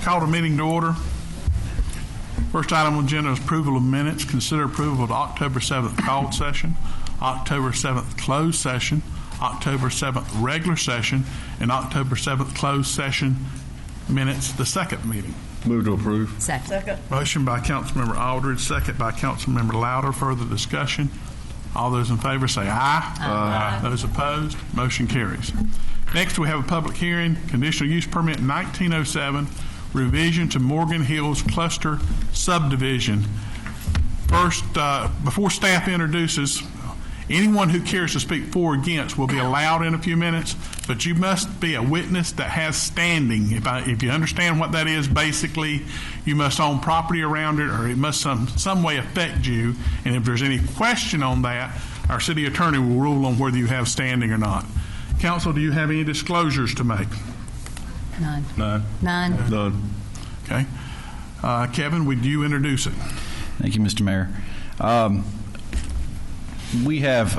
call the meeting to order. First item on the agenda is approval of minutes. Consider approval of the October 7th called session, October 7th closed session, October 7th regular session, and October 7th closed session minutes, the second meeting. Move to approve. Second. Motion by Councilmember Aldridge, second by Councilmember Louder. Further discussion? All those in favor say aye. Aye. Those opposed, motion carries. Next, we have a public hearing, conditional use permit 1907, revision to Morgan Hills Cluster Subdivision. First, before staff introduces, anyone who cares to speak for or against will be allowed in a few minutes, but you must be a witness that has standing. If you understand what that is, basically, you must own property around it, or it must some way affect you. And if there's any question on that, our city attorney will rule on whether you have standing or not. Council, do you have any disclosures to make? None. None. None. None. Okay. Kevin, would you introduce it? Thank you, Mr. Mayor. We have,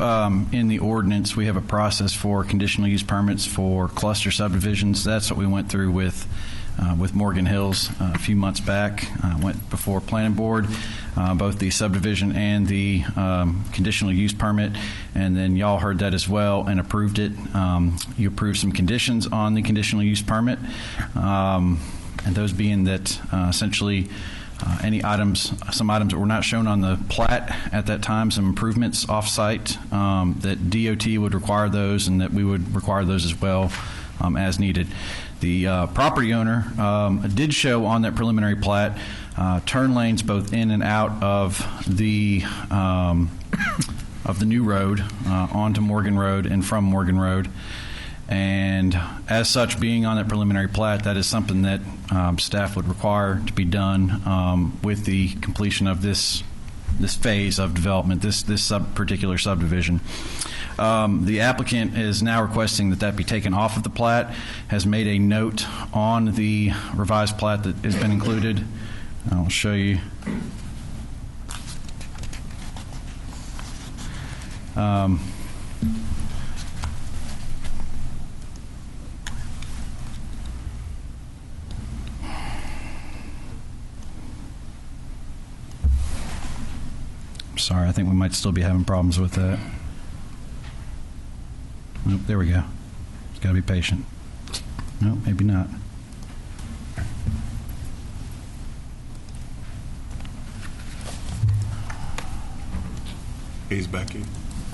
in the ordinance, we have a process for conditional use permits for cluster subdivisions. That's what we went through with Morgan Hills a few months back. Went before Planning Board, both the subdivision and the conditional use permit, and then y'all heard that as well and approved it. You approved some conditions on the conditional use permit, and those being that essentially any items, some items that were not shown on the plat at that time, some improvements off-site, that DOT would require those and that we would require those as well as needed. The property owner did show on that preliminary plat turn lanes both in and out of the new road onto Morgan Road and from Morgan Road. And as such, being on that preliminary plat, that is something that staff would require to be done with the completion of this phase of development, this particular subdivision. The applicant is now requesting that be taken off of the plat, has made a note on the revised plat that has been included. I'll show you. Sorry, I think we might still be having problems with that. Nope, there we go. Just got to be patient. Nope, maybe not. He's back in.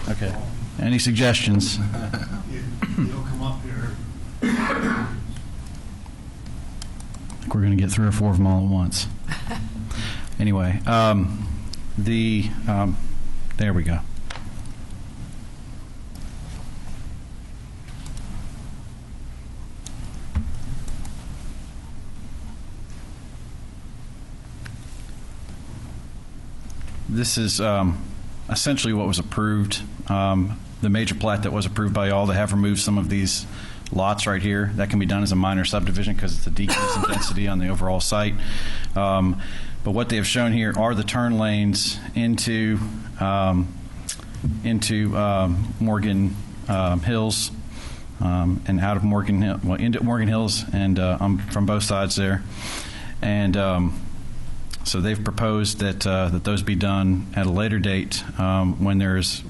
Okay. Any suggestions? You'll come up here. I think we're going to get 3 or 4 of them all at once. Anyway, there we go. This is essentially what was approved. The major plat that was approved by y'all, they have removed some of these lots right here. That can be done as a minor subdivision because it's a decrease in density on the overall site. But what they have shown here are the turn lanes into Morgan Hills and out of Morgan Hill, well, into Morgan Hills, and from both sides there. And so they've proposed that those be done at a later date when there's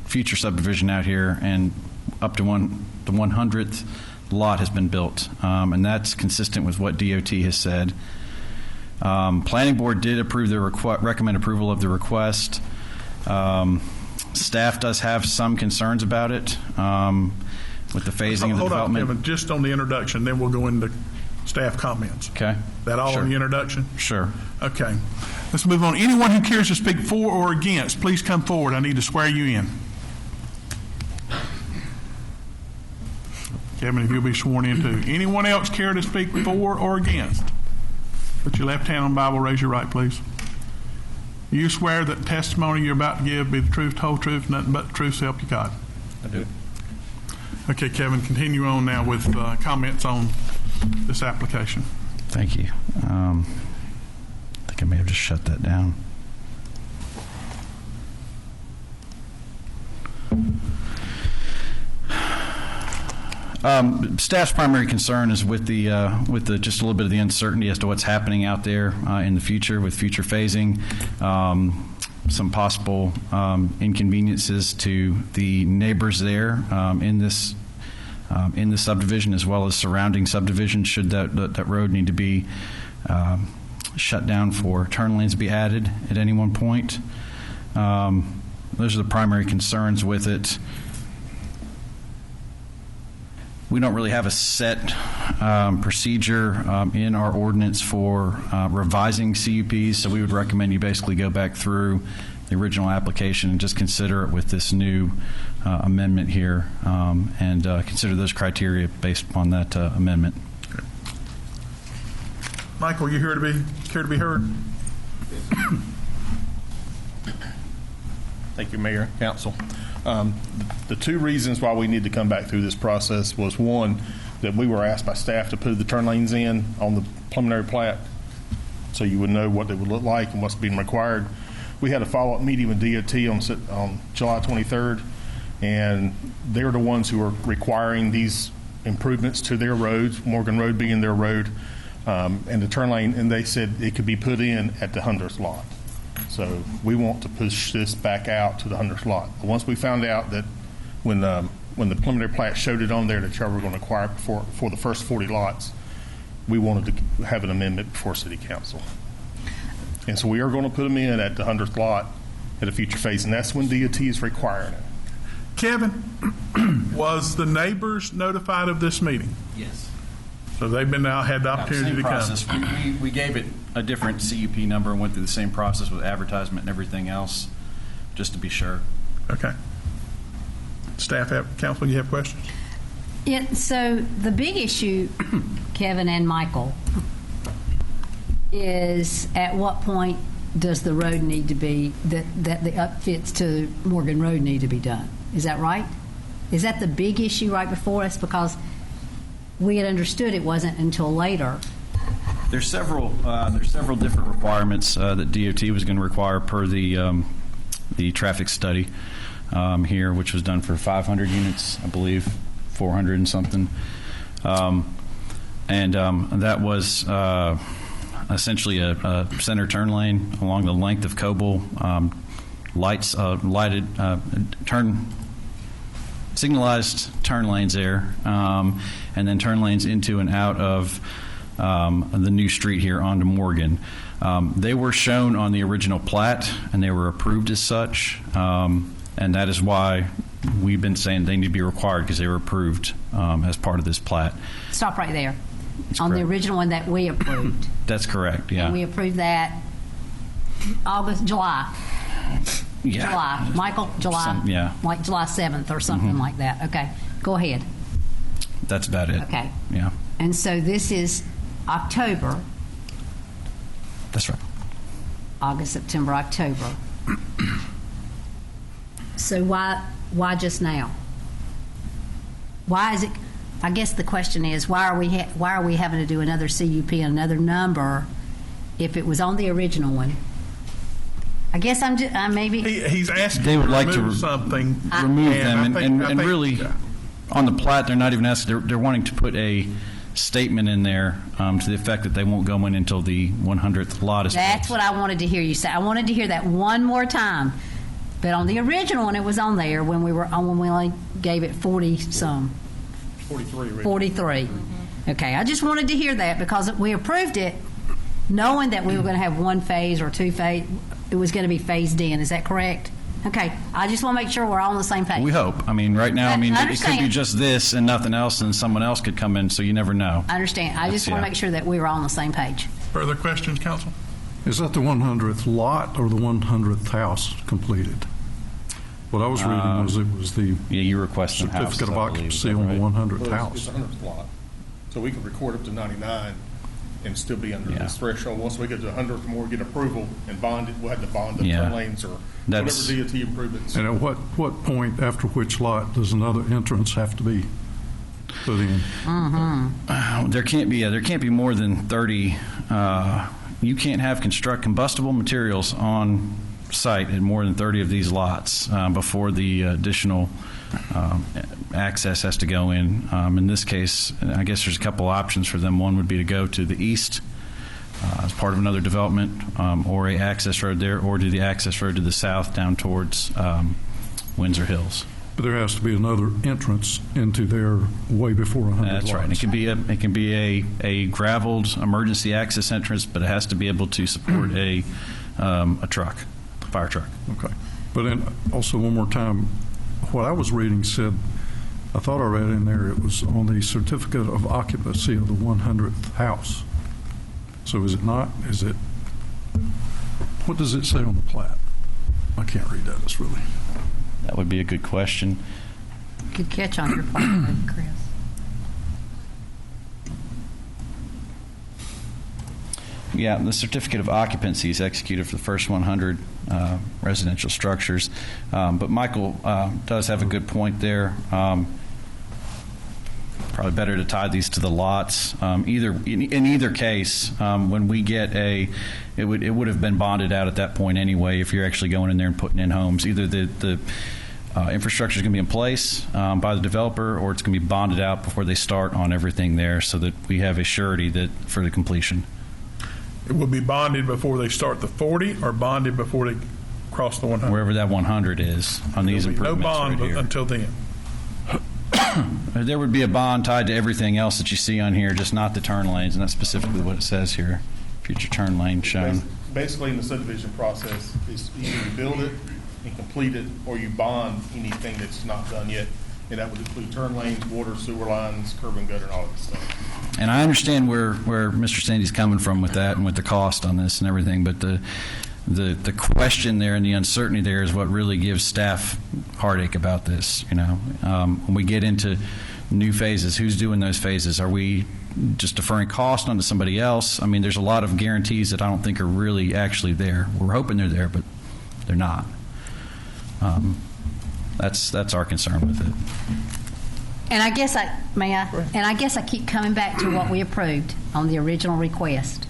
future subdivision out here, and up to the 100th lot has been built, and that's consistent with what DOT has said. Planning Board did approve the recommend approval of the request. Staff does have some concerns about it with the phasing of the development. Hold on, Kevin, just on the introduction, then we'll go into staff comments. Okay. That all Sure. in the introduction? Sure. Okay. Let's move on. Anyone who cares to speak for or against, please come forward. I need to swear you in. Kevin, if you'll be sworn in too. Anyone else care to speak for or against? Put your left hand on the Bible, raise your right, please. You swear that the testimony you're about to give be the truth, whole truth, nothing but the truth, so help you God. I do. Okay, Kevin, continue on now with comments on this application. Thank you. I think I may have just shut that down. Staff's primary concern is with the just a little bit of the uncertainty as to what's happening out there in the future with future phasing, some possible inconveniences to the neighbors there in this subdivision as well as surrounding subdivisions should that road need to be shut down for turn lanes to be added at any one point. Those are the primary concerns with it. We don't really have a set procedure in our ordinance for revising CUPs, so we would recommend you basically go back through the original application and just consider it with this new amendment here and consider those criteria based upon that amendment. Okay. Michael, you care to be heard? Thank you, Mayor, Council. The two reasons why we need to come back through this process was, one, that we were asked by staff to put the turn lanes in on the preliminary plat so you would know what they would look like and what's being required. We had a follow-up meeting with DOT on July 23rd, and they're the ones who are requiring these improvements to their roads, Morgan Road being their road, and the turn lane, and they said it could be put in at the 100th lot. So we want to push this back out to the 100th lot. But once we found out that when the preliminary plat showed it on there that y'all were going to acquire for the first 40 lots, we wanted to have an amendment before City Council. And so we are going to put them in at the 100th lot at a future phase, and that's when DOT is requiring it. Kevin, was the neighbors notified of this meeting? Yes. So they've been now had the opportunity to come. We gave it a different CUP number and went through the same process with advertisement and everything else, just to be sure. Okay. Staff, council, you have questions? Yeah, so the big issue, Kevin and Michael, is at what point does the road need to be, that the upfits to Morgan Road need to be done? Is that right? Is that the big issue right before us? Because we had understood it wasn't until later. There's several different requirements that DOT was going to require per the traffic study here, which was done for 500 units, I believe, 400 and something, and that was essentially a center turn lane along the length of Coble, lighted signalized turn lanes there, and then turn lanes into and out of the new street here onto Morgan. They were shown on the original plat, and they were approved as such, and that is why we've been saying they need to be required, because they were approved as part of this plat. Stop right there. That's on correct. The original one that we approved. That's correct, yeah. And we approved that July. Yeah. July. Michael, July. Yeah. Like July 7th or something like that. Okay. Go ahead. That's about it. Okay. Yeah. And so this is October, That's right. August, September, October. So why just now? Why is it? I guess the question is, why are we having to do another CUP and another number if it was on the original one? I guess I'm maybe. He's asking They would like to remove something. remove them, I think- and really, on the plat, they're not even asking. They're wanting to put a statement in there to the effect that they won't go in until the 100th lot is. That's what I wanted to hear you say. I wanted to hear that one more time. But on the original one, it was on there when we only gave it 40 some. 43. Okay, I just wanted to hear that because we approved it knowing that we were going to have one phase or two phase. It was going to be phased in. Is that correct? Okay, I just want to make sure we're all on the same page. We hope. I mean, right now, I it could be understand. just this and nothing else, and someone else could come in, so you never know. I understand. I just want to make sure that we were all on the same page. Further questions, council? Is that the 100th lot or the 100th house completed? What I was reading was it was the Yeah, you requested houses, certificate of I believe. occupancy Is that on the right? 100th It's house. the 100th lot. So we could record up to 99 and still be under Yeah. this threshold. Once we get to 100th or more, get approval and bond it, we'll have to bond the Yeah. turn lanes or That's- whatever DOT improvements. And at what point after which lot does another entrance have to be put in? There can't be more than 30. You can't have combustible materials on site at more than 30 of these lots before the additional access has to go in. In this case, I guess there's a couple options for them. One would be to go to the east as part of another development, or a access road there, or do the access road to the south down towards Windsor Hills. But there has to be another entrance into there way before 100 lots. That's right. And it can be a graveled emergency access entrance, but it has to be able to support a truck, fire truck. Okay. But then also one more time, what I was reading said, I thought I read in there, it was on the certificate of occupancy of the 100th house. So is it not? Is it? What does it say on the plat? I can't read that. It's really. That would be a good question. Good catch on your part, Chris. Yeah, the certificate of occupancy is executed for the first 100 residential structures. But Michael does have a good point there. Probably better to tie these to the lots. In either case, when we get it would have been bonded out at that point anyway. If you're actually going in there and putting in homes, either the infrastructure is going to be in place by the developer, or it's going to be bonded out before they start on everything there, so that we have a surety that for the completion. It will be bonded before they start the 40, or bonded before they cross the 100? Wherever that 100 is on these improvements. No bond right here. until then. There would be a bond tied to everything else that you see on here, just not the turn lanes, and that's specifically what it says here. Future turn lane shown. Basically, in the subdivision process, is either you build it and complete it, or you bond anything that's not done yet, and that would include turn lanes, water, sewer lines, curb and gutter, and all that stuff. And I understand where Mr. Sandy's coming from with that and with the cost on this and everything, but the question there and the uncertainty there is what really gives staff heartache about this. When we get into new phases, who's doing those phases? Are we just deferring cost onto somebody else? I mean, there's a lot of guarantees that I don't think are really actually there. We're hoping they're there, but they're not. That's our concern with it. And I guess I keep coming back to what we approved on the original request.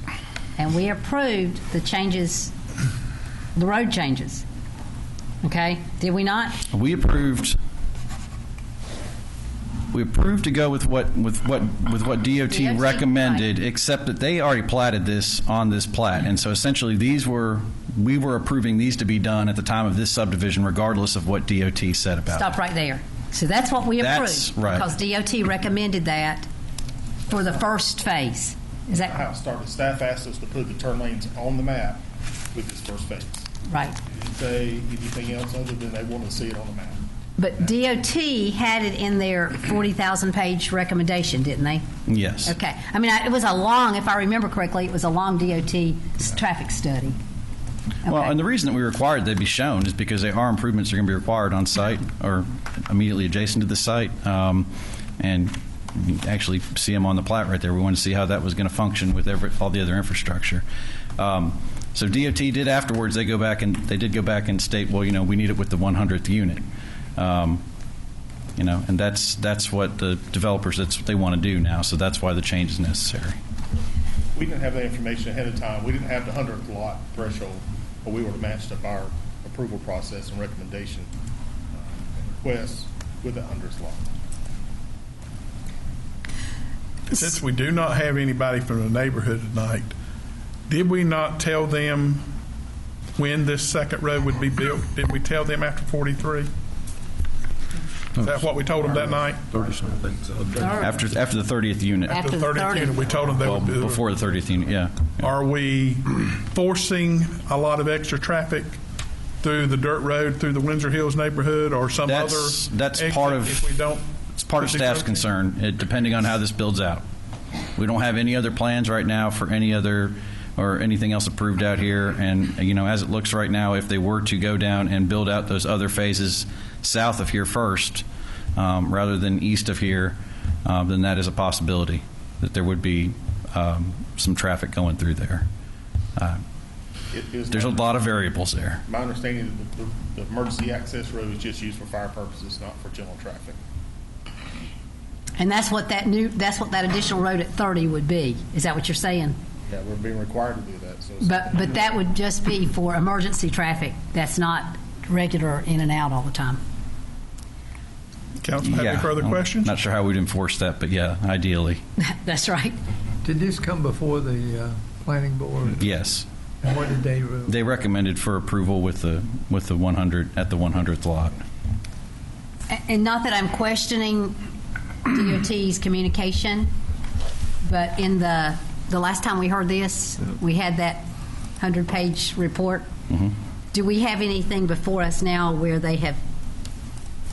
And we approved the changes, the road changes. Okay? Did we not? We approved to go with what DOT recommended, right. Except that they already platted this on this plat. And so essentially we were approving these to be done at the time of this subdivision, regardless of what DOT said about Stop right there. So that's what we approved. That's right. Because DOT recommended that for the first phase. Is that How it started, staff asked us to put the turn lanes on the map with this first phase. right? Didn't say anything else other than they wanted to see it on the map. But DOT had it in their 40,000-page recommendation, didn't they? Yes. Okay. I mean, it was a long, if I remember correctly, it was a long DOT traffic study. Well, Okay. and the reason that we required they be shown is because there are improvements that are going to be required on site or immediately adjacent to the site. And you can actually see them on the plat right there. We wanted to see how that was going to function with all the other infrastructure. So DOT did afterwards, they did go back and state, well, we need it with the 100th unit. And that's what the developers, that's what they want to do now. So that's why the change is necessary. We didn't have that information ahead of time. We didn't have the 100th lot threshold, but we would have matched up our approval process and recommendation and requests with the 100th lot. Since we do not have anybody from the neighborhood tonight, did we not tell them when this second road would be built? Did we tell them after 43? Is that what we told them that night? 30-something. After the 30th unit. After the 30th unit, 30th. we told them they would build. Before the 30th unit, yeah. Are we forcing a lot of extra traffic through the dirt road, through the Windsor Hills neighborhood, or some other That's exit part of if we don't? It's part of staff's concern, depending on how this builds out. We don't have any other plans right now for any other or anything else approved out here. And, as it looks right now, if they were to go down and build out those other phases south of here first, rather than east of here, then that is a possibility that there would be some traffic going through there. There's a lot of variables there. My understanding is that the emergency access road is just used for fire purposes, not for general traffic. And that's what that additional road at 30 would be. Is that what you're saying? Yeah, we're being required to do that. So But that would just be for emergency traffic. That's not regular in and out all the time. Council, have any further I'm questions? Not sure how we'd enforce that, but yeah, ideally, That's right. Did this come before the planning board? yes. And what did they rule? They recommended for approval with the 100 at the 100th lot. And not that I'm questioning DOT's communication, but in the last time we heard this, we had that 100-page report. Do we have anything before us now where they have,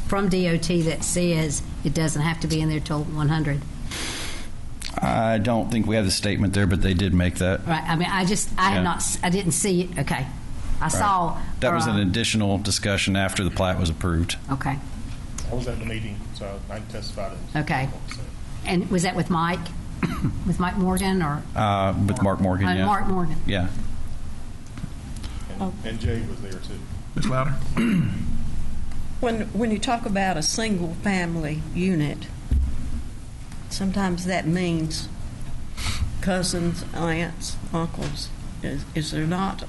from DOT, that says it doesn't have to be in there till 100? I don't think we have the statement there, but they did make that. Right. I mean, I have not. I didn't see it. Okay. I saw. That was an additional discussion after the plat was approved. Okay. I was at the meeting, so I can testify to this. Okay. And was that with Mike? With Mike Morgan or? With Mark Morgan, yeah. Mark Morgan. Yeah. And Jay was there too. Ms. Louder? When you talk about a single-family unit, sometimes that means cousins, aunts, uncles. Is there not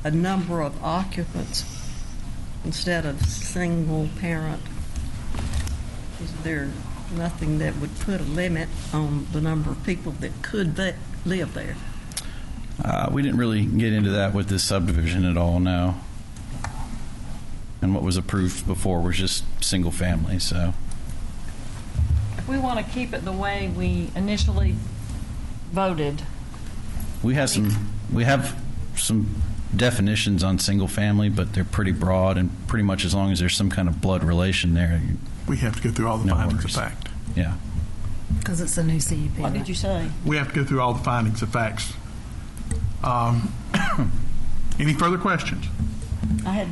a number of occupants instead of single parent? Is there nothing that would put a limit on the number of people that could live there? We didn't really get into that with this subdivision at all, no. And what was approved before was just single family, so. If we want to keep it the way we initially voted, We have some definitions on single family, but they're pretty broad, and pretty much as long as there's some kind of blood relation there, We have to go through all the No findings of worries. fact. yeah. Because it's a new CUP. What did you say? We have to go through all the findings of facts. Any further questions? I had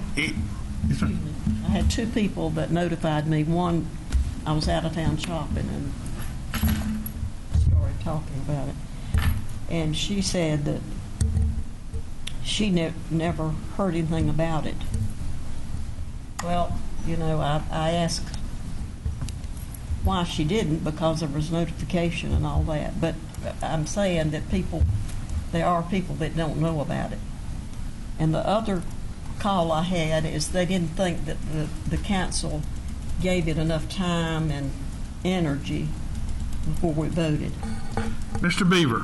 Yes, sir. I had two people that notified me. One, I was out of town shopping and started talking about it. And she said that she never heard anything about it. Well, you know, I asked why she didn't, because there was notification and all that. But I'm saying that there are people that don't know about it. And the other call I had is they didn't think that the council gave it enough time and energy before we voted. Mr. Beaver,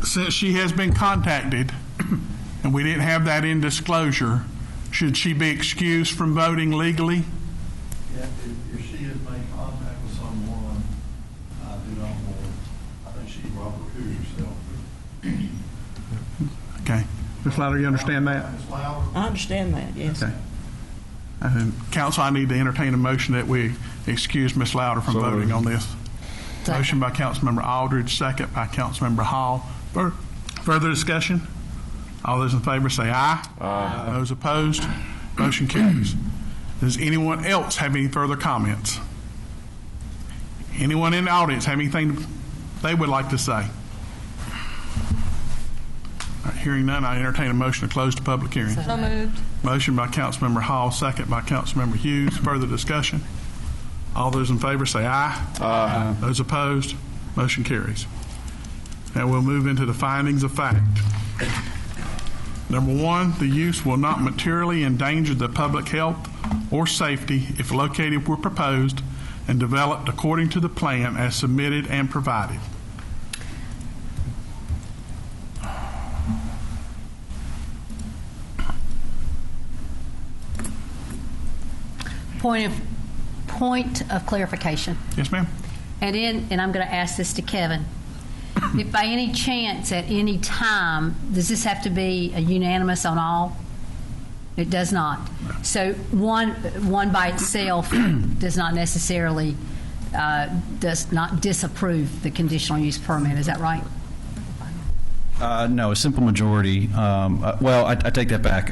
since she has been contacted and we didn't have that in disclosure, should she be excused from voting legally? Yeah, if she has made contact with someone, I do not know. I think she Robert Cooper herself. Okay. Ms. Louder, you understand that? Ms. Louder? I understand that, yes. Okay. Council, I need to entertain a motion that we excuse Ms. Louder from voting on this. Second. Motion by Councilmember Aldridge, second by Councilmember Hall. Further discussion? All those in favor say aye. Aye. Those opposed? Motion carries. Does anyone else have any further comments? Anyone in the audience have anything they would like to say? All right, hearing none, I entertain a motion to close the public hearing. so moved. Motion by Councilmember Hall, second by Councilmember Hughes. Further discussion? All those in favor say aye. Aye. Those opposed? Motion carries. Now we'll move into the findings of fact. Number one, the use will not materially endanger the public health or safety if located where proposed and developed according to the plan as submitted and provided. Point of clarification. Yes, ma'am? And I'm going to ask this to Kevin. If by any chance, at any time, does this have to be a unanimous on all? It does not. So one by itself does not necessarily, does not disapprove the conditional use permit. Is that right? No, a simple majority. Well, I take that back.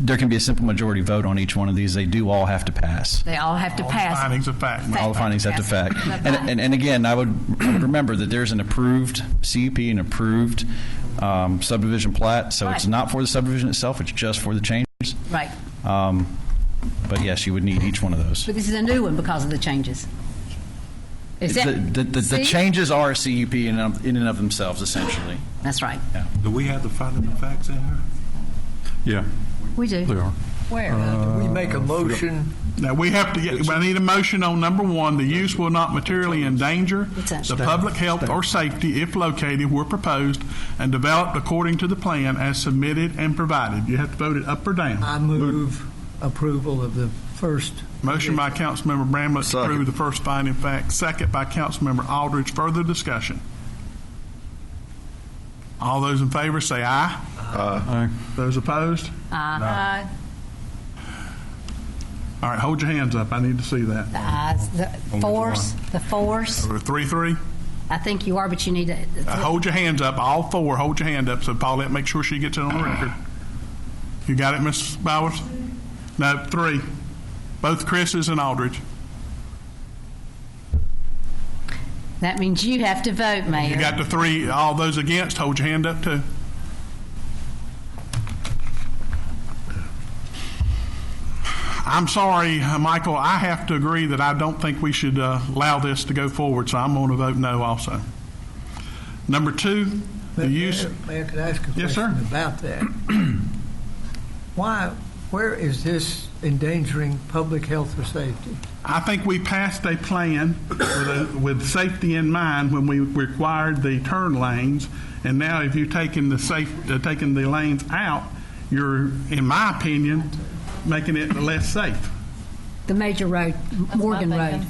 There can be a simple majority vote on each one of these. They do all have to pass. They all have to pass. Findings of fact. ma'am. All the findings have to fact. And again, I would remember that there's an approved CUP and approved subdivision plat, so it's Right. not for the subdivision itself, it's just for the changes. Right. But yes, you would need each one of those. But this is a new one because of the changes. Is that- The see? changes are a CUP in and of themselves, essentially. That's right. Do we have the finding of facts in here? Yeah, We do. they are. Where? Do we make a motion? Now, we have to get, I need a motion on number one, the use will not materially endanger It's a- the public health or safety if located where proposed and developed according to the plan as submitted and provided. You have to vote it up or down. I move approval of the first. Motion by Councilmember Bramlett to approve the first finding of fact, second by Councilmember Aldridge. Further discussion. All those in favor say aye. Aye. Those opposed? Aye. All right, hold your hands up. I need to see that. The force. 3-3. I think you are, but you need to. Hold your hands up. All four, hold your hand up so Paulette make sure she gets it on the record. You got it, Ms. Bowers? No, 3. Both Chris's and Aldridge. That means you have to vote, Mayor. You got the 3. All those against, hold your hand up too. I'm sorry, Michael, I have to agree that I don't think we should allow this to go forward, so I'm going to vote no also. Number 2, the use... Mayor, could I ask a Yes, question sir. about that? Where is this endangering public health or safety? I think we passed a plan with safety in mind when we required the turn lanes, and now if you've taken the lanes out, you're, in my opinion, making it less safe. The major road, Morgan Road.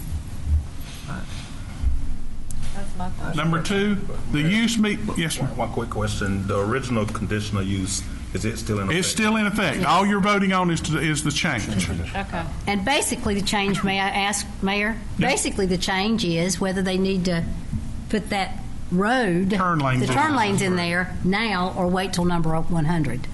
That's my question. Number 2, the use yes, sir. One quick question. The original conditional use, is it still in effect? It's still in effect. All you're voting on is the change. Okay. And basically the change, may I ask, Mayor? Yeah. Basically the change is whether they need to put that road, Turn lanes the in. turn lanes in there now or wait till number 100.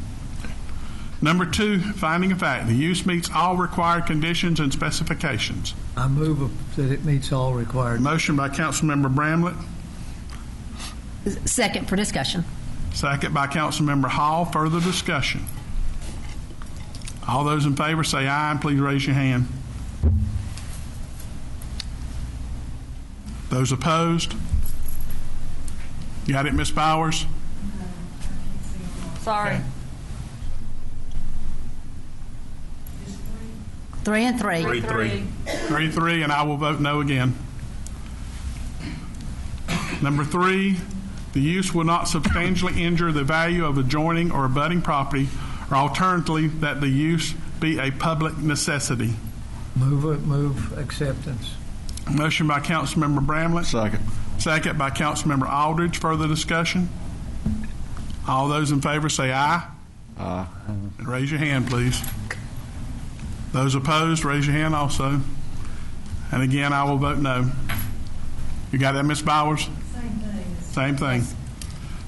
Number 2, finding of fact, the use meets all required conditions and specifications. I move that it meets all required. Motion by Councilmember Bramlett, Second for discussion. second by Councilmember Hall. Further discussion. All those in favor say aye, and please raise your hand. Those opposed? Got it, Ms. Bowers? Sorry. 3 and 3. 3-3. 3-3, and I will vote no again. Number 3, the use will not substantially injure the value of adjoining or abutting property, or alternatively, that the use be a public necessity. Move acceptance. Motion by Councilmember Bramlett. Second by Councilmember Aldridge. Further discussion? All those in favor say aye. Aye. And raise your hand, please. Those opposed, raise your hand also. And again, I will vote no. You got that, Ms. Bowers? Same thing.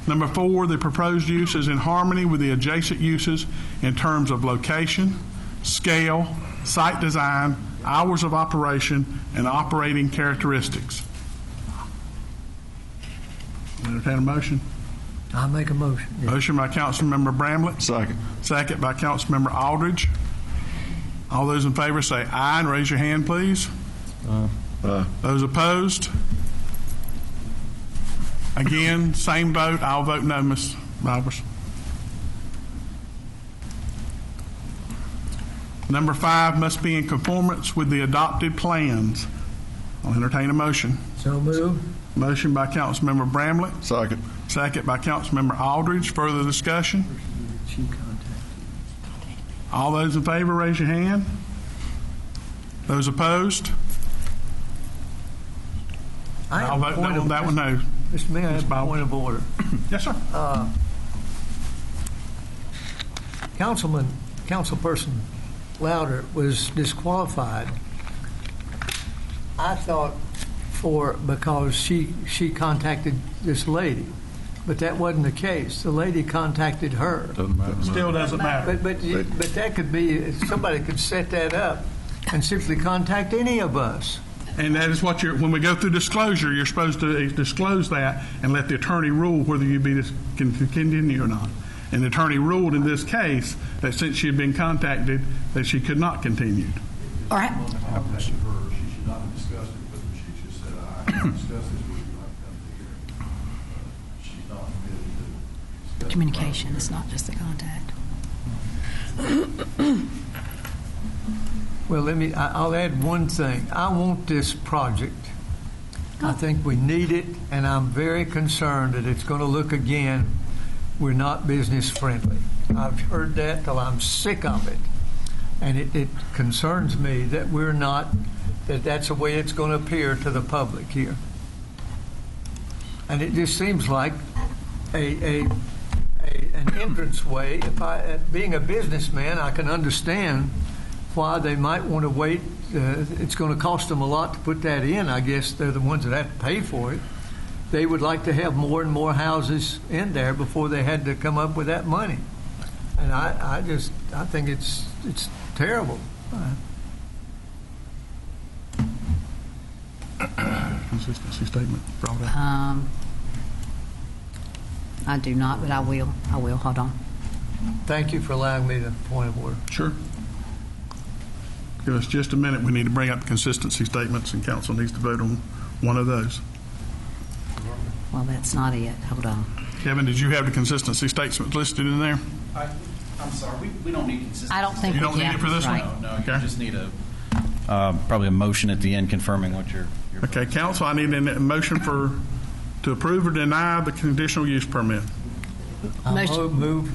Number 4, the proposed use is in harmony with the adjacent uses in terms of location, scale, site design, hours of operation, and operating characteristics. Entertain a motion. I'll make a motion. Yeah. Motion by Councilmember Bramlett. Second by Councilmember Aldridge. All those in favor say aye and raise your hand, please. Those opposed? Again, same vote. I'll vote no, Ms. Bowers. Number 5 must be in conformance with the adopted plans. I'll entertain a motion. So move. Motion by Councilmember Bramlett. Second by Councilmember Aldridge. Further discussion? All those in favor, raise your hand. Those opposed? I'll vote no on that one, no. Mr. Mayor, I have a Bowers. point of order. Yes, sir. Councilperson Louder was disqualified, I thought, because she contacted this lady. But that wasn't the case. The lady contacted her. Still doesn't matter. But that could be, somebody could set that up and simply contact any of us. And that is what when we go through disclosure, you're supposed to disclose that and let the attorney rule whether you can continue or not. And the attorney ruled in this case that since she had been contacted, that she could not continue. All right. She should not have discussed it, but she just said aye. Communication, it's not just the contact. Well, I'll add one thing. I want this project. I think we need it, and I'm very concerned that it's going to look again, we're not business friendly. I've heard that till I'm sick of it. And it concerns me that we're not, that's the way it's going to appear to the public here. And it just seems like an entranceway. Being a businessman, I can understand why they might want to wait. It's going to cost them a lot to put that in. I guess they're the ones that have to pay for it. They would like to have more and more houses in there before they had to come up with that money. And I think it's terrible. Consistency statement brought up. I do not, but I will. Hold on. Thank you for allowing me the point of order. Sure. Give us just a minute. We need to bring up consistency statements, and council needs to vote on one of those. Well, that's not it. Hold on. Kevin, did you have the consistency statements listed in there? I'm sorry, we don't need consistency. I don't think You don't need it for this one? right. No, you Okay. just need probably a motion at the end confirming what you're. Okay, council, I need a motion to approve or deny the conditional use permit. Motion.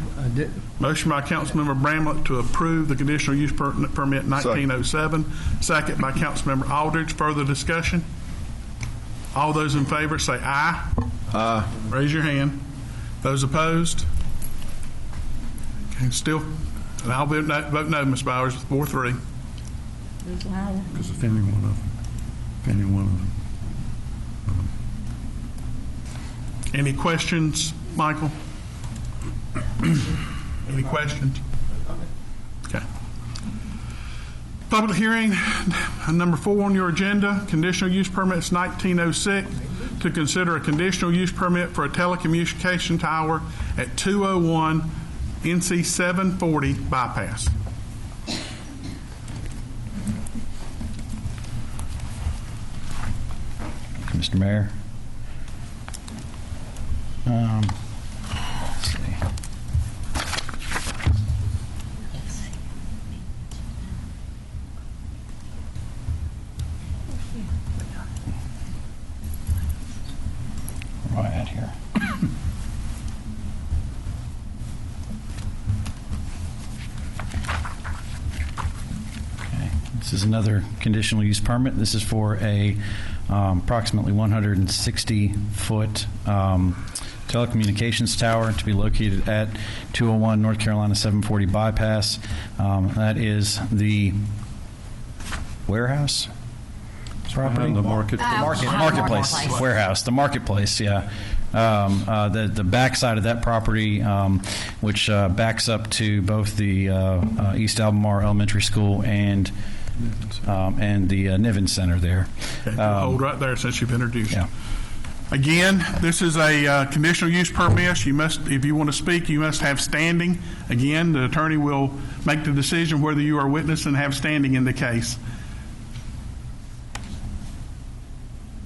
Motion by Councilmember Bramlett to approve the conditional use permit 1907. Second by Councilmember Aldridge. Further discussion? All those in favor say aye. Aye. Raise your hand. Those opposed? Okay, still, and I'll vote no, Ms. Bowers, 4-3. Because if any one of them. Any questions, Michael? Any questions? Okay. Public hearing, number 4 on your agenda, conditional use permits 1906, to consider a conditional use permit for a telecommunication tower at 201 NC 740 bypass. Mr. Mayor. Let's see. Where am I at here? Okay, this is another conditional use permit. This is for a approximately 160-foot telecommunications tower to be located at 201 North Carolina 740 bypass. That is the warehouse property? The market. Marketplace. Warehouse. The marketplace, yeah. The back side of that property, which backs up to both the East Albemarle Elementary School and the Niven Center there. Okay, hold right there since you've introduced. Yeah. Again, this is a conditional use permit. You must, if you want to speak, you must have standing. Again, the attorney will make the decision whether you are a witness and have standing in the case.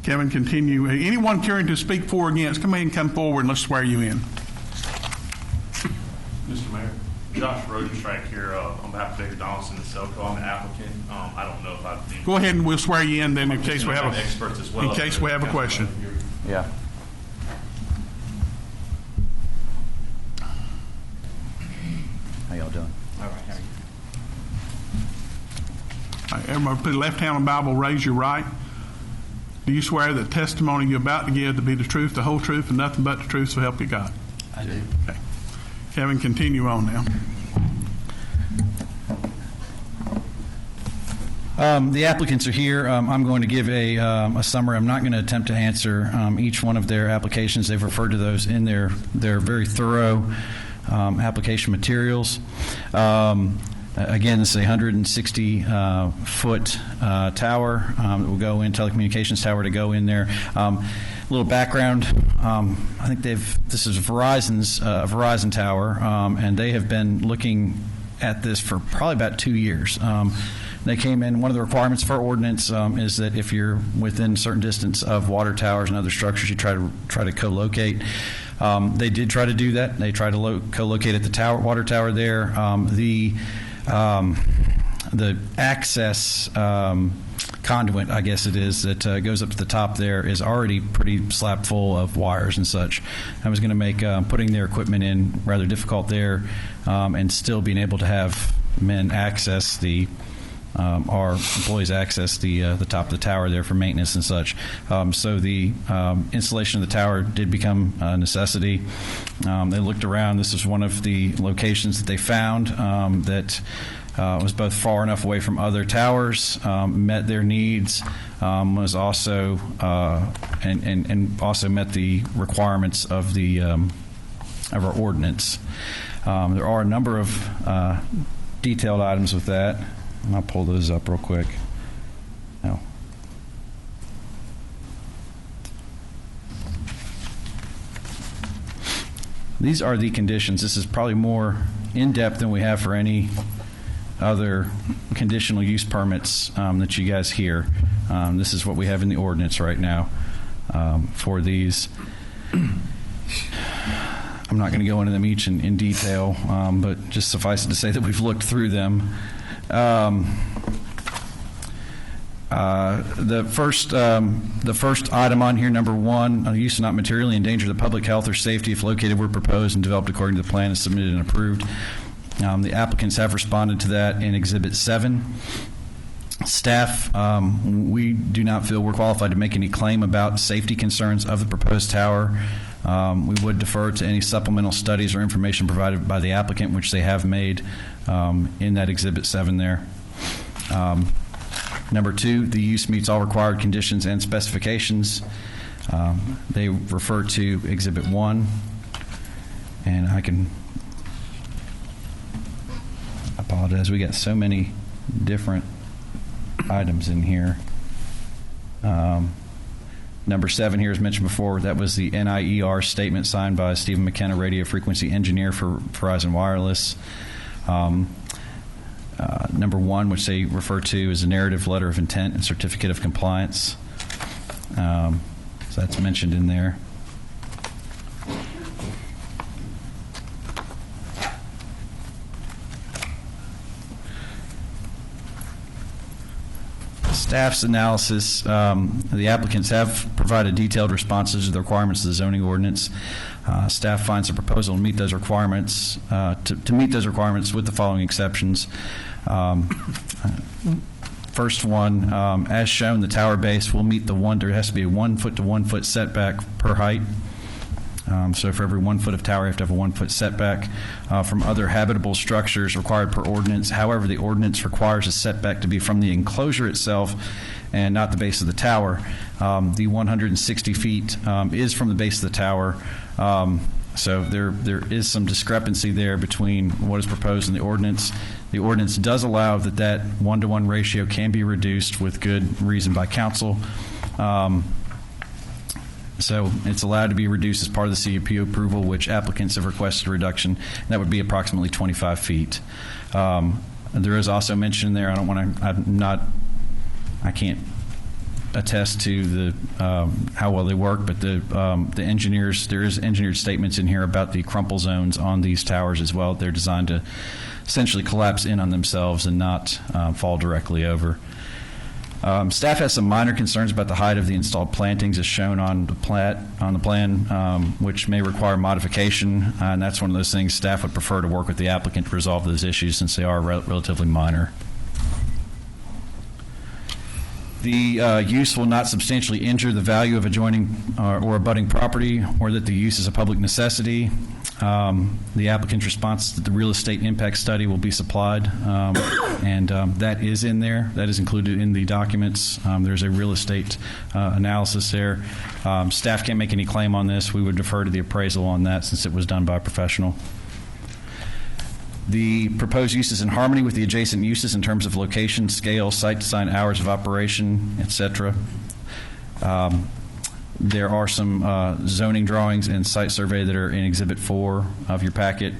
Kevin, continue. Anyone caring to speak for or against, come ahead and come forward and let's swear you in. Mr. Mayor, Josh Rodenstrike here on behalf of David Donaldson and Selco. I'm the applicant. I don't know if I need. Go ahead and we'll swear you in then in I'm case just we gonna have experts as well. in case we have a question. Yeah. How y'all doing? All right, how are you? All right, everybody put the left hand on the Bible, raise your right. Do you swear that testimony you're about to give to be the truth, the whole truth, and nothing but the truth, so help you God? I do. Okay. Kevin, continue on now. The applicants are here. I'm going to give a summary. I'm not going to attempt to answer each one of their applications. They've referred to those in their very thorough application materials. Again, this is a 160-foot tower that will go in, telecommunications tower to go in there. A little background, I think this is Verizon's Verizon tower, and they have been looking at this for probably about 2 years. They came in, one of the requirements for ordinance is that if you're within a certain distance of water towers and other structures, you try to co-locate. They did try to do that. They tried to co-locate at the water tower there. The access conduit, I guess it is, that goes up to the top there is already pretty slap full of wires and such. I was going to make putting their equipment in rather difficult there, and still being able to have men access our employees access the top of the tower there for maintenance and such. So the installation of the tower did become a necessity. They looked around. This is one of the locations that they found that was both far enough away from other towers, met their needs, was also and also met the requirements of our ordinance. There are a number of detailed items with that. And I'll pull those up real quick. No. These are the conditions. This is probably more in-depth than we have for any other conditional use permits that you guys hear. This is what we have in the ordinance right now for these. I'm not going to go into them each in detail, but just suffice it to say that we've looked through them. The first item on here, number 1, use to not materially endanger the public health or safety if located where proposed and developed according to the plan is submitted and approved. The applicants have responded to that in Exhibit 7. Staff, we do not feel we're qualified to make any claim about safety concerns of the proposed tower. We would defer to any supplemental studies or information provided by the applicant, which they have made in that Exhibit 7 there. Number 2, the use meets all required conditions and specifications. They refer to Exhibit 1, and I apologize. We got so many different items in here. Number 7 here, as mentioned before, that was the NIER statement signed by Stephen McKenna, radio frequency engineer for Verizon Wireless. Number 1, which they refer to as a narrative letter of intent and certificate of compliance. So that's mentioned in there. Staff's analysis, the applicants have provided detailed responses to the requirements of the zoning ordinance. Staff finds the proposal to meet those requirements, to meet those requirements with the following exceptions. First one, as shown, the tower base will meet there has to be a 1 foot to 1 foot setback per height. So for every 1 foot of tower, you have to have a 1 foot setback from other habitable structures required per ordinance. However, the ordinance requires a setback to be from the enclosure itself and not the base of the tower. The 160 feet is from the base of the tower. So there is some discrepancy there between what is proposed in the ordinance. The ordinance does allow that 1-to-1 ratio can be reduced with good reason by council. So it's allowed to be reduced as part of the CUP approval, which applicants have requested a reduction. And that would be approximately 25 feet. There is also mentioned there, I can't attest to the how well they work, but the engineers, there is engineered statements in here about the crumple zones on these towers as well. They're designed to essentially collapse in on themselves and not fall directly over. Staff has some minor concerns about the height of the installed plantings as shown on the plan, which may require modification, and that's one of those things staff would prefer to work with the applicant to resolve those issues since they are relatively minor. The use will not substantially injure the value of adjoining or abutting property, or that the use is a public necessity. The applicant's response to the real estate impact study will be supplied, and that is in there. That is included in the documents. There's a real estate analysis there. Staff can't make any claim on this. We would defer to the appraisal on that since it was done by a professional. The proposed use is in harmony with the adjacent uses in terms of location, scale, site design, hours of operation, etc. There are some zoning drawings and site survey that are in Exhibit 4 of your packet.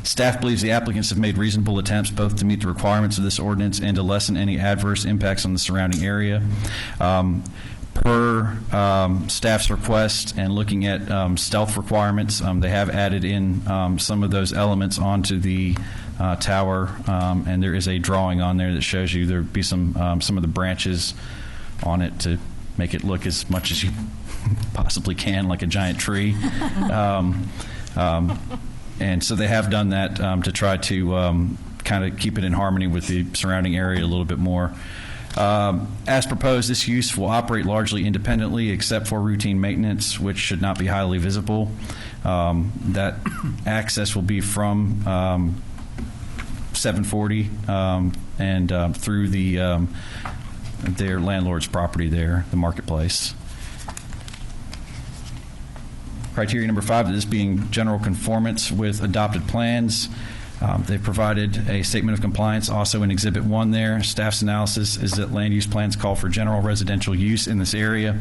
Staff believes the applicants have made reasonable attempts both to meet the requirements of this ordinance and to lessen any adverse impacts on the surrounding area. Per staff's request and looking at stealth requirements, they have added in some of those elements onto the tower, and there is a drawing on there that shows you there'd be some of the branches on it to make it look as much as you possibly can like a giant tree. And so they have done that to try to kind of keep it in harmony with the surrounding area a little bit more. As proposed, this use will operate largely independently except for routine maintenance, which should not be highly visible. That access will be from 740 and through their landlord's property there, the marketplace. Criteria number 5, that this being general conformance with adopted plans. They've provided a statement of compliance also in Exhibit 1 there. Staff's analysis is that land use plans call for general residential use in this area.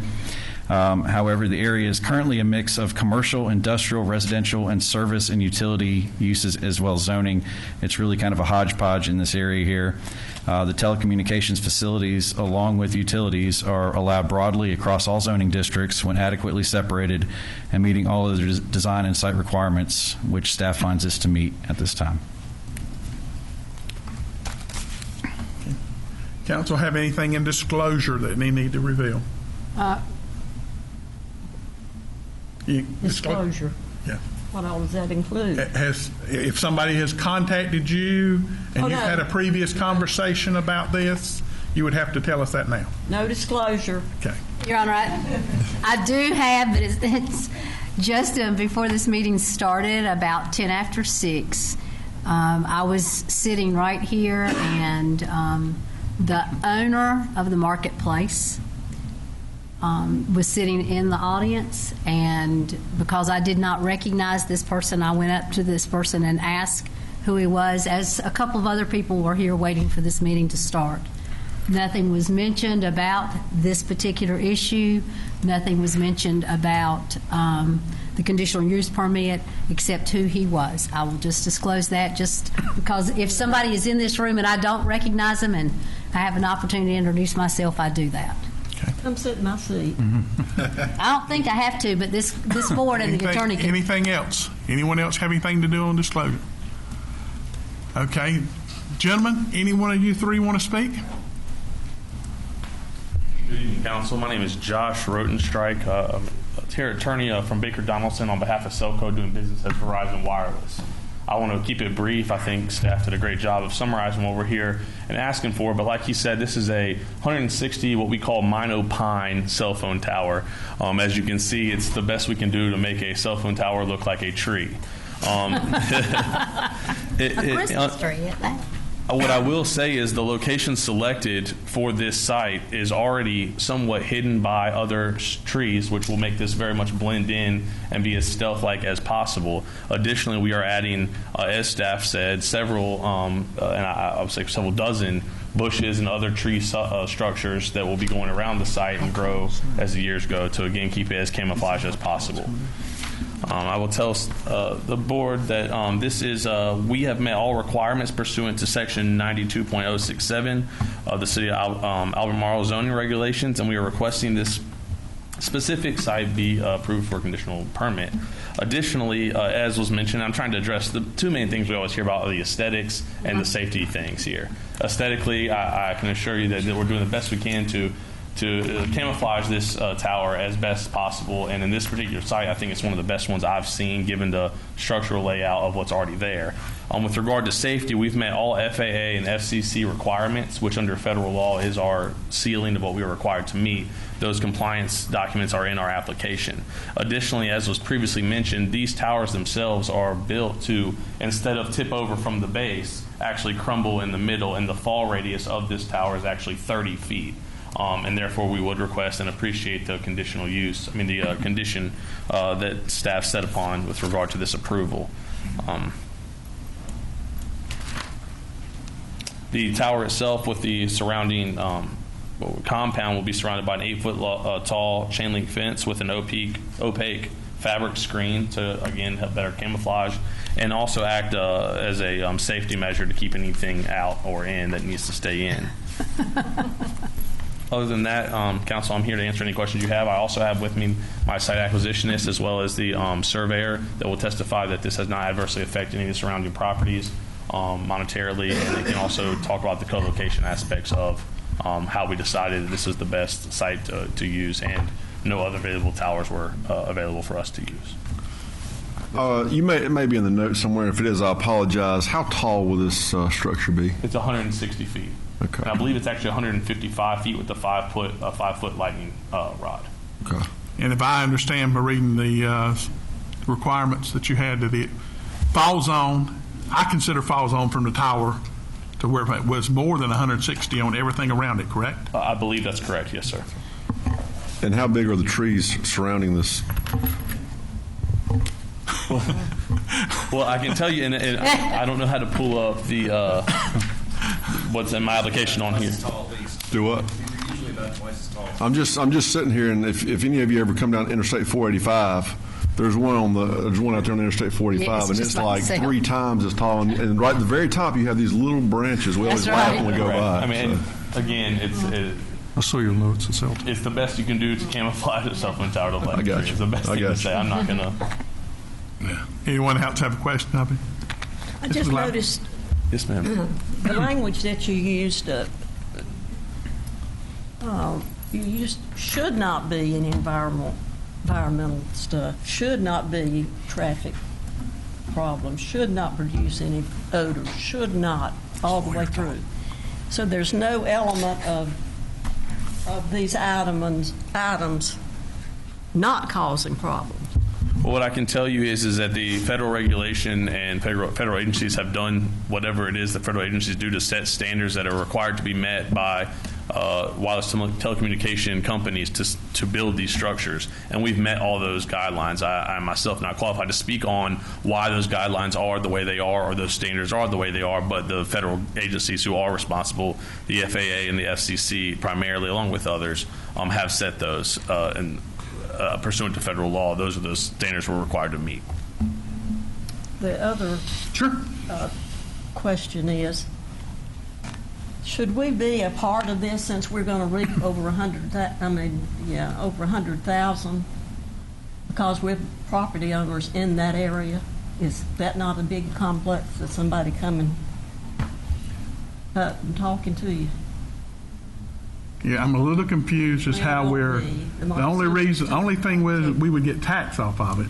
However, the area is currently a mix of commercial, industrial, residential, and service and utility uses as well as zoning. It's really kind of a hodgepodge in this area here. The telecommunications facilities, along with utilities, are allowed broadly across all zoning districts when adequately separated and meeting all of the design and site requirements, which staff finds this to meet at this time. Council have anything in disclosure that they need to reveal? Disclosure. Yeah. What all does that include? If somebody has contacted you and you've had a previous conversation about this, you would have to tell us that now. No disclosure. Okay. Your Honor, I do have, but it's just before this meeting started, about 10 after 6. I was sitting right here, and the owner of the marketplace was sitting in the audience, and because I did not recognize this person, I went up to this person and asked who he was, as a couple of other people were here waiting for this meeting to start. Nothing was mentioned about this particular issue. Nothing was mentioned about the conditional use permit except who he was. I will just disclose that, just because if somebody is in this room and I don't recognize them and I have an opportunity to introduce myself, I do that. Come sit in my seat. I don't think I have to, but this board and the attorney can. Anything else? Anyone else have anything to do on disclosure? Okay. Gentlemen, any one of you three want to speak? Good evening, Council. My name is Josh Rotenstrike. I'm a tier attorney from Baker Donaldson on behalf of Selco, doing business as Verizon Wireless. I want to keep it brief. I think staff did a great job of summarizing what we're here and asking for. But like he said, this is a 160, what we call monopine cell phone tower. As you can see, it's the best we can do to make a cell phone tower look like a tree. A Christmas tree at that. What I will say is the location selected for this site is already somewhat hidden by other trees, which will make this very much blend in and be as stealth-like as possible. Additionally, we are adding, as staff said, several, and I would say several dozen bushes and other tree structures that will be going around the site and grow as the years go to, again, keep it as camouflaged as possible. I will tell the board that this is, we have met all requirements pursuant to Section 92.067 of the City of Albemarle zoning regulations, and we are requesting this specific site be approved for a conditional permit. Additionally, as was mentioned, I'm trying to address the two main things we always hear about, are the aesthetics and the safety things here. Aesthetically, I can assure you that we're doing the best we can to camouflage this tower as best as possible, and in this particular site, I think it's one of the best ones I've seen given the structural layout of what's already there. With regard to safety, we've met all FAA and FCC requirements, which under federal law is our ceiling of what we are required to meet. Those compliance documents are in our application. Additionally, as was previously mentioned, these towers themselves are built to, instead of tip over from the base, actually crumble in the middle, and the fall radius of this tower is actually 30 feet. And therefore, we would request and appreciate the conditional use, the condition that staff set upon with regard to this approval. The tower itself with the surrounding compound will be surrounded by an 8-foot tall chain link fence with an opaque fabric screen to, again, have better camouflage. and also act as a safety measure to keep anything out or in that needs to stay in. Other than that, Council, I'm here to answer any questions you have. I also have with me my site acquisitionist as well as the surveyor that will testify that this has not adversely affected any of the surrounding properties monetarily, and they can also talk about the co-location aspects of how we decided that this is the best site to use, and no other available towers were available for us to use. It may be in the notes somewhere. If it is, I apologize. How tall will this structure be? It's 160 feet. Okay. And I believe it's actually 155 feet with a 5 foot lightning rod. Okay. And if I understand by reading the requirements that you had, that it fall zone, I consider fall zone from the tower to where it was more than 160 on everything around it, correct? I believe that's correct, yes, sir. And how big are the trees surrounding this? Well, I can tell you, and I don't know how to pull up the what's in my application on here. Do what? Usually about twice as tall. I'm just sitting here, and if any of you ever come down Interstate 485, there's one out there on Interstate 45, Yes, and just it's about like to say. 3 times as tall. And right at the very top, you have these little branches. We always That's laugh right. when we go by. I mean, so. again, I saw your notes. It's out. it's the best you can do to camouflage a cell phone tower to electric got tree. you. It's the best I thing got to you. say. I'm not gonna. Anyone else have a question of me? I just Mrs. Lau- noticed Yes, ma'am. the language that you used, should not be in environmental stuff, should not be traffic problems, should not produce any odors, should not, all the way through. So there's no element of these items not causing problems. Well, what I can tell you is that the federal regulation and federal agencies have done whatever it is that federal agencies do to set standards that are required to be met by wireless telecommunication companies to build these structures, and we've met all those guidelines. I myself not qualified to speak on why those guidelines are the way they are or those standards are the way they are, but the federal agencies who are responsible, the FAA and the FCC primarily, along with others, have set those and pursuant to federal law, those are those standards we're required to meet. The other question is, should we be a part of this since we're going to reap over 100,000 because we're property owners in that area? Is that not a big complex that somebody coming up and talking to you? Yeah, I'm a little confused as how we're, the only thing was we would get tax off of it.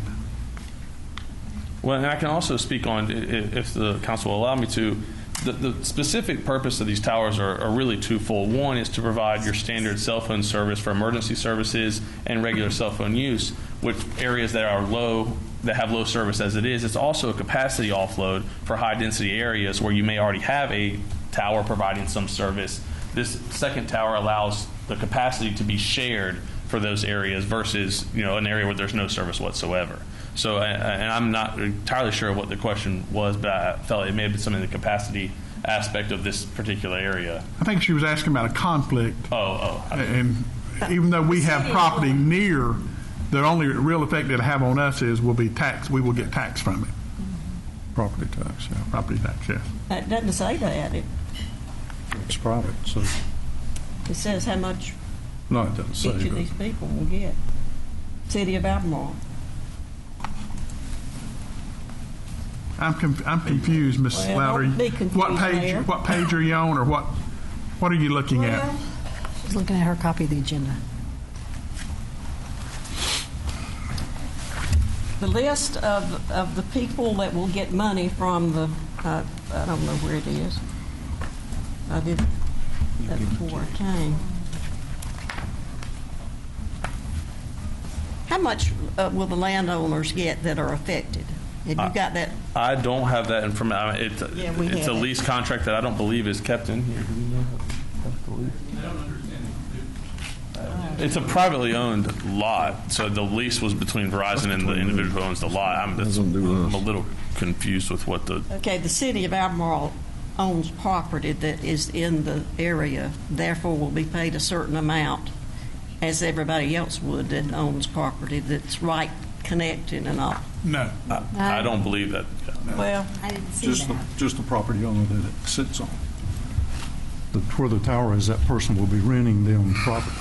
Well, and I can also speak on, if the council will allow me to, the specific purpose of these towers are really twofold. One is to provide your standard cell phone service for emergency services and regular cell phone use, which areas that are low, that have low service as it is. It's also a capacity offload for high density areas where you may already have a tower providing some service. This second tower allows the capacity to be shared for those areas versus, an area where there's no service whatsoever. So, and I'm not entirely sure what the question was, but I felt it may have been some of the capacity aspect of this particular area. I think she was asking about a conflict. And even though we have property near, the only real effect it'll have on us is we'll be taxed. We will get taxed from it. Property tax, yeah. Property tax, yes. It doesn't say that. It's private, so, It says how much no, it doesn't say. each of but- these people will get. City of Albemarle. I'm confused, Ms. Well, Lowry. don't be confused, Mayor. What page are you on, or what are you looking at? Well, She's looking at her copy of the agenda. the list of the people that will get money from the, I don't know where it is. I did that before I came. How much will the landowners get that are affected? Have you got that? I don't have that information. Yeah, we It's have a it. lease contract that I don't believe is kept in here. Do we know? It's a privately owned lot, so the lease was between Verizon and the individual who owns the lot. I'm a little confused with what the. Okay, the city of Albemarle owns property that is in the area, therefore will be paid a certain amount, as everybody else would that owns property that's right connected and all. No. I don't believe that. Well, I didn't see Just that. just the property owner that it sits on. Where the tower is, that person will be renting them property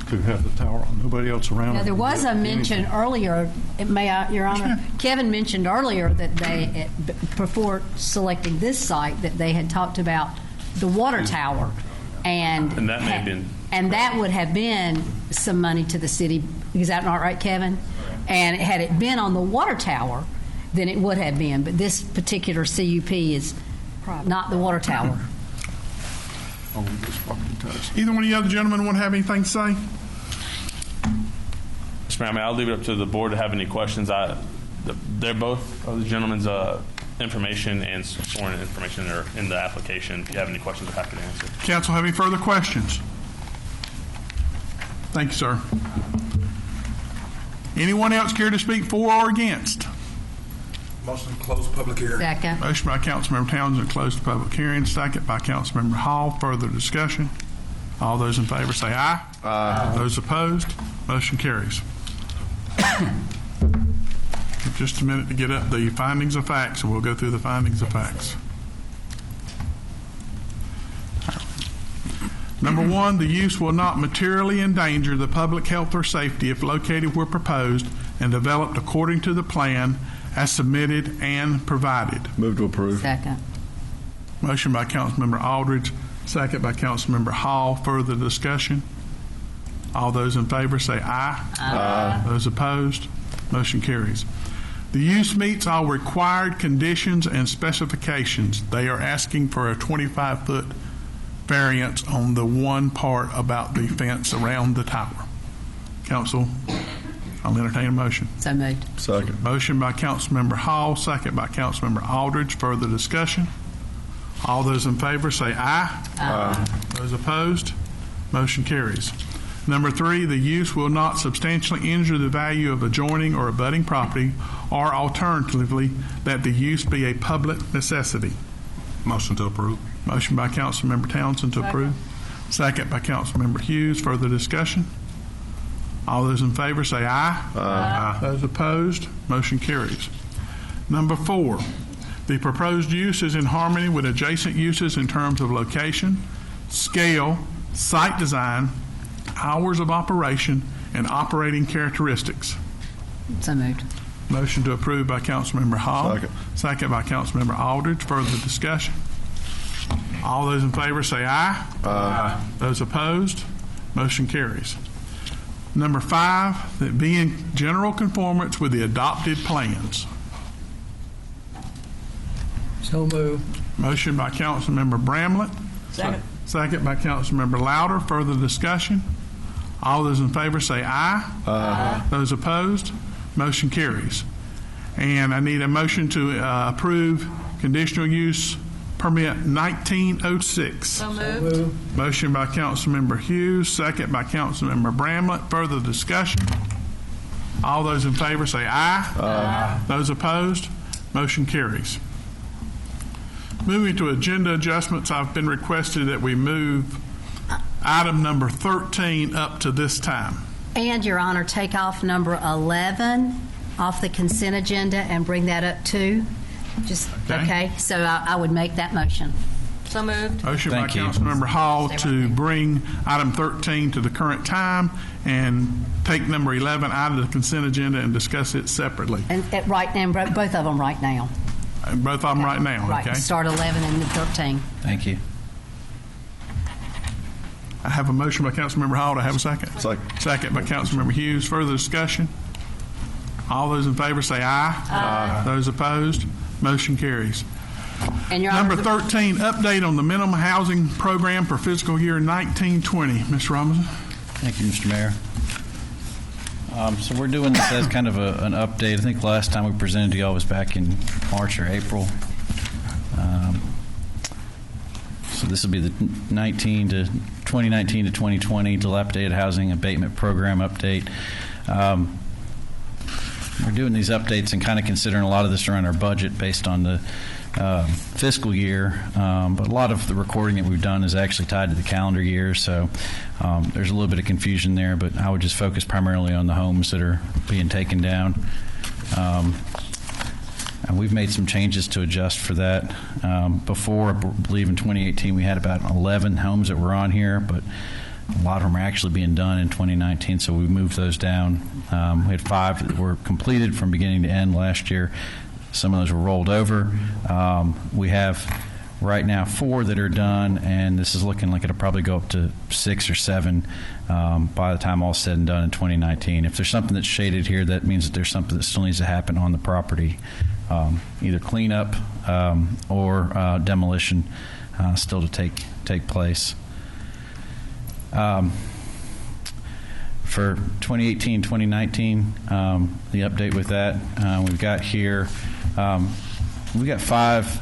to have the tower on. Nobody else around. Now, it there will was get a mention anything. earlier, may I, Your Honor? Kevin mentioned earlier that they, before selecting this site, that they had talked about the water tower. And that may have been- And that would have been some money to the city. Is that not right, Kevin? And had it been on the water tower, then it would have been. But this particular CUP is not the water tower. On this property tax. Either one of you other gentlemen want to have anything to say? Mr. Mayor, I mean, I'll leave it up to the board to have any questions. They're both of the gentlemen's information and sworn information are in the application. If you have any questions, I'm happy to answer. Council have any further questions? Thank you, sir. Anyone else care to speak for or against? Motion to close public hearing. Second. Motion by Councilmember Townsend to close the public hearing. Second by Councilmember Hall. Further discussion? All those in favor say aye. Aye. Those opposed? Motion carries. Just a minute to get up the findings of facts, and we'll go through the findings of facts. Number one, the use will not materially endanger the public health or safety if located where proposed and developed according to the plan as submitted and provided. Move to approve. Second. Motion by Councilmember Aldridge, second by Councilmember Hall. Further discussion? All those in favor say aye. Aye. Those opposed? Motion carries. The use meets all required conditions and specifications. They are asking for a 25-foot variance on the one part about the fence around the tower. Council, I'll entertain a motion. So moved. Second. Motion by Councilmember Hall, second by Councilmember Aldridge. Further discussion? All those in favor say aye. Aye. Those opposed? Motion carries. Number three, the use will not substantially injure the value of adjoining or abutting property, or alternatively, that the use be a public necessity. Motion to approve. Motion by Councilmember Townsend to approve. Second by Councilmember Hughes. Further discussion? All those in favor say aye. Aye. Those opposed? Motion carries. Number four, the proposed use is in harmony with adjacent uses in terms of location, scale, site design, hours of operation, and operating characteristics. So moved. Motion to approve by Councilmember Hall. Second. Second by Councilmember Aldridge. Further discussion? All those in favor say aye. Aye. Those opposed? Motion carries. Number five, that be in general conformance with the adopted plans. So moved. Motion by Councilmember Bramlett. second. Second by Councilmember Louder. Further discussion? All those in favor say aye. Aye. Those opposed? Motion carries. And I need a motion to approve conditional use permit 1906. So moved. Motion by Councilmember Hughes, second by Councilmember Bramlett. Further discussion? All those in favor say aye. Aye. Those opposed? Motion carries. Moving to agenda adjustments, I've been requested that we move item number 13 up to this time. And, Your Honor, take off number 11 off the consent agenda and bring that up too. Just, okay? So I would make that motion. So moved. Motion by Thank you. Councilmember Hall Stay right to there. bring item 13 to the current time and take number 11 out of the consent agenda and discuss it separately. And right now, both of them right now. And both of them right now, Right, okay? start 11 and then 13. Thank you. I have a motion by Councilmember Hall. Do I have a second? Second. Second by Councilmember Hughes. Further discussion? All those in favor say aye. Aye. Those opposed? Motion carries. And Your Honor, Number 13, update on the minimum housing program for fiscal year 1920. Ms. Robinson? Thank you, Mr. Mayor. So we're doing this as kind of an update. I think last time we presented to y'all was back in March or April. So this will be the 2019 to 2020 dilapidated housing abatement program update. We're doing these updates and kind of considering a lot of this around our budget based on the fiscal year, but a lot of the recording that we've done is actually tied to the calendar year, so there's a little bit of confusion there, but I would just focus primarily on the homes that are being taken down. We've made some changes to adjust for that. Before, I believe in 2018, we had about 11 homes that were on here, but a lot of them are actually being done in 2019, so we moved those down. We had 5 that were completed from beginning to end last year. Some of those were rolled over. We have right now 4 that are done, and this is looking like it'll probably go up to 6 or 7 by the time all's said and done in 2019. If there's something that's shaded here, that means that there's something that still needs to happen on the property, either cleanup or demolition still to take place. For 2018, 2019, the update with that, we've got here, we got 5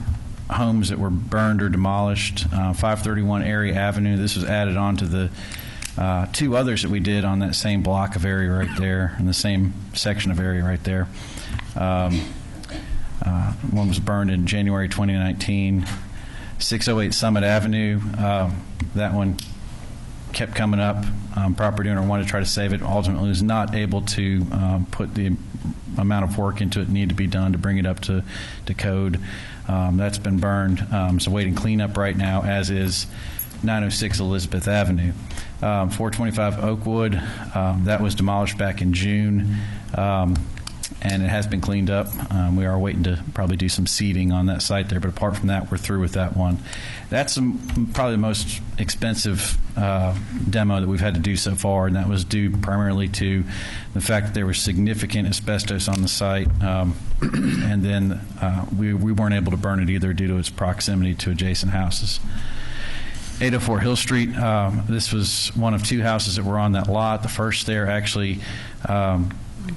homes that were burned or demolished. 531 Erie Avenue, this was added on to the 2 others that we did on that same block of area right there, in the same section of area right there. One was burned in January 2019. 608 Summit Avenue, that one kept coming up. Property owner wanted to try to save it, ultimately was not able to put the amount of work into it needed to be done to bring it up to code. That's been burned, so waiting cleanup right now, as is 906 Elizabeth Avenue. 425 Oakwood, that was demolished back in June, and it has been cleaned up. We are waiting to probably do some seeding on that site there, but apart from that, we're through with that one. That's probably the most expensive demo that we've had to do so far, and that was due primarily to the fact that there was significant asbestos on the site, and then we weren't able to burn it either due to its proximity to adjacent houses. 804 Hill Street, this was one of 2 houses that were on that lot. The first there actually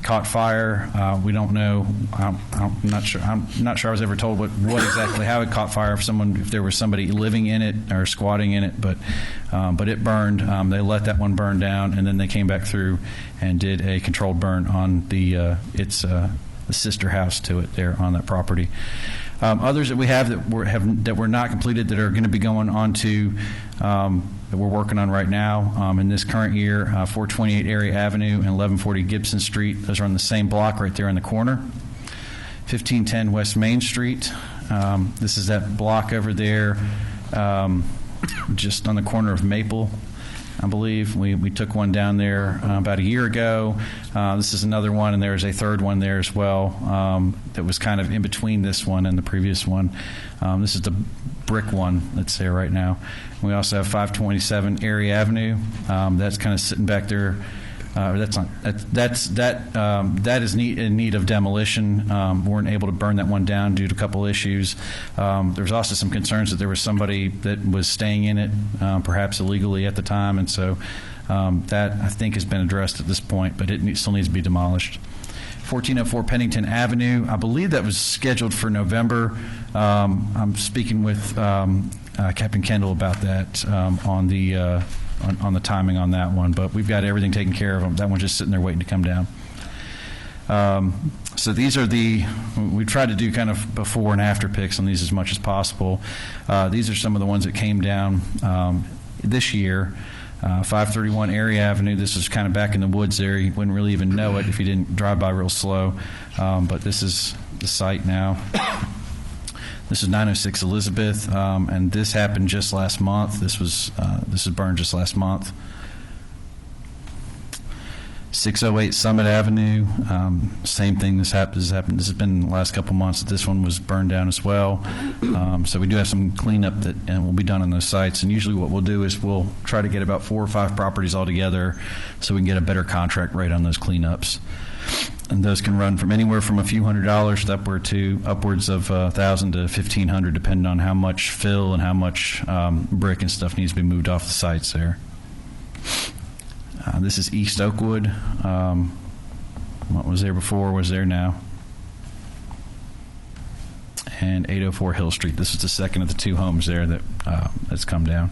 caught fire. We don't know. I'm not sure. I'm not sure I was ever told what exactly how it caught fire. If there was somebody living in it or squatting in it, but it burned. They let that one burn down, and then they came back through and did a controlled burn on the sister house to it there on that property. Others that we have that were not completed that are going to be going on to that we're working on right now in this current year, 428 Erie Avenue and 1140 Gibson Street. Those are on the same block right there in the corner. 1510 West Main Street. This is that block over there just on the corner of Maple, I believe. We took one down there about a year ago. This is another one, and there's a third one there as well that was kind of in between this one and the previous one. This is the brick one that's there right now. We also have 527 Erie Avenue. That's kind of sitting back there. That is in need of demolition. We weren't able to burn that one down due to a couple issues. There's also some concerns that there was somebody that was staying in it, perhaps illegally at the time, and so that I think has been addressed at this point, but it still needs to be demolished. 1404 Pennington Avenue, I believe that was scheduled for November. I'm speaking with Captain Kendall about that on the timing on that one, but we've got everything taken care of. That one's just sitting there waiting to come down. So these are we tried to do kind of before and after pics on these as much as possible. These are some of the ones that came down this year. 531 Erie Avenue, this is kind of back in the woods there. You wouldn't really even know it if you didn't drive by real slow, but this is the site now. This is 906 Elizabeth, and this happened just last month. This was burned just last month. 608 Summit Avenue, same thing. This happened. This has been in the last couple months that this one was burned down as well. So we do have some cleanup and will be done on those sites. And usually what we'll do is we'll try to get about 4 or 5 properties all together so we can get a better contract rate on those cleanups. And those can run from anywhere from a few $100s to upwards of $1,000 to $1,500, depending on how much fill and how much brick and stuff needs to be moved off the sites there. This is East Oakwood. What was there before was there now. And 804 Hill Street. This is the second of the 2 homes there that's come down.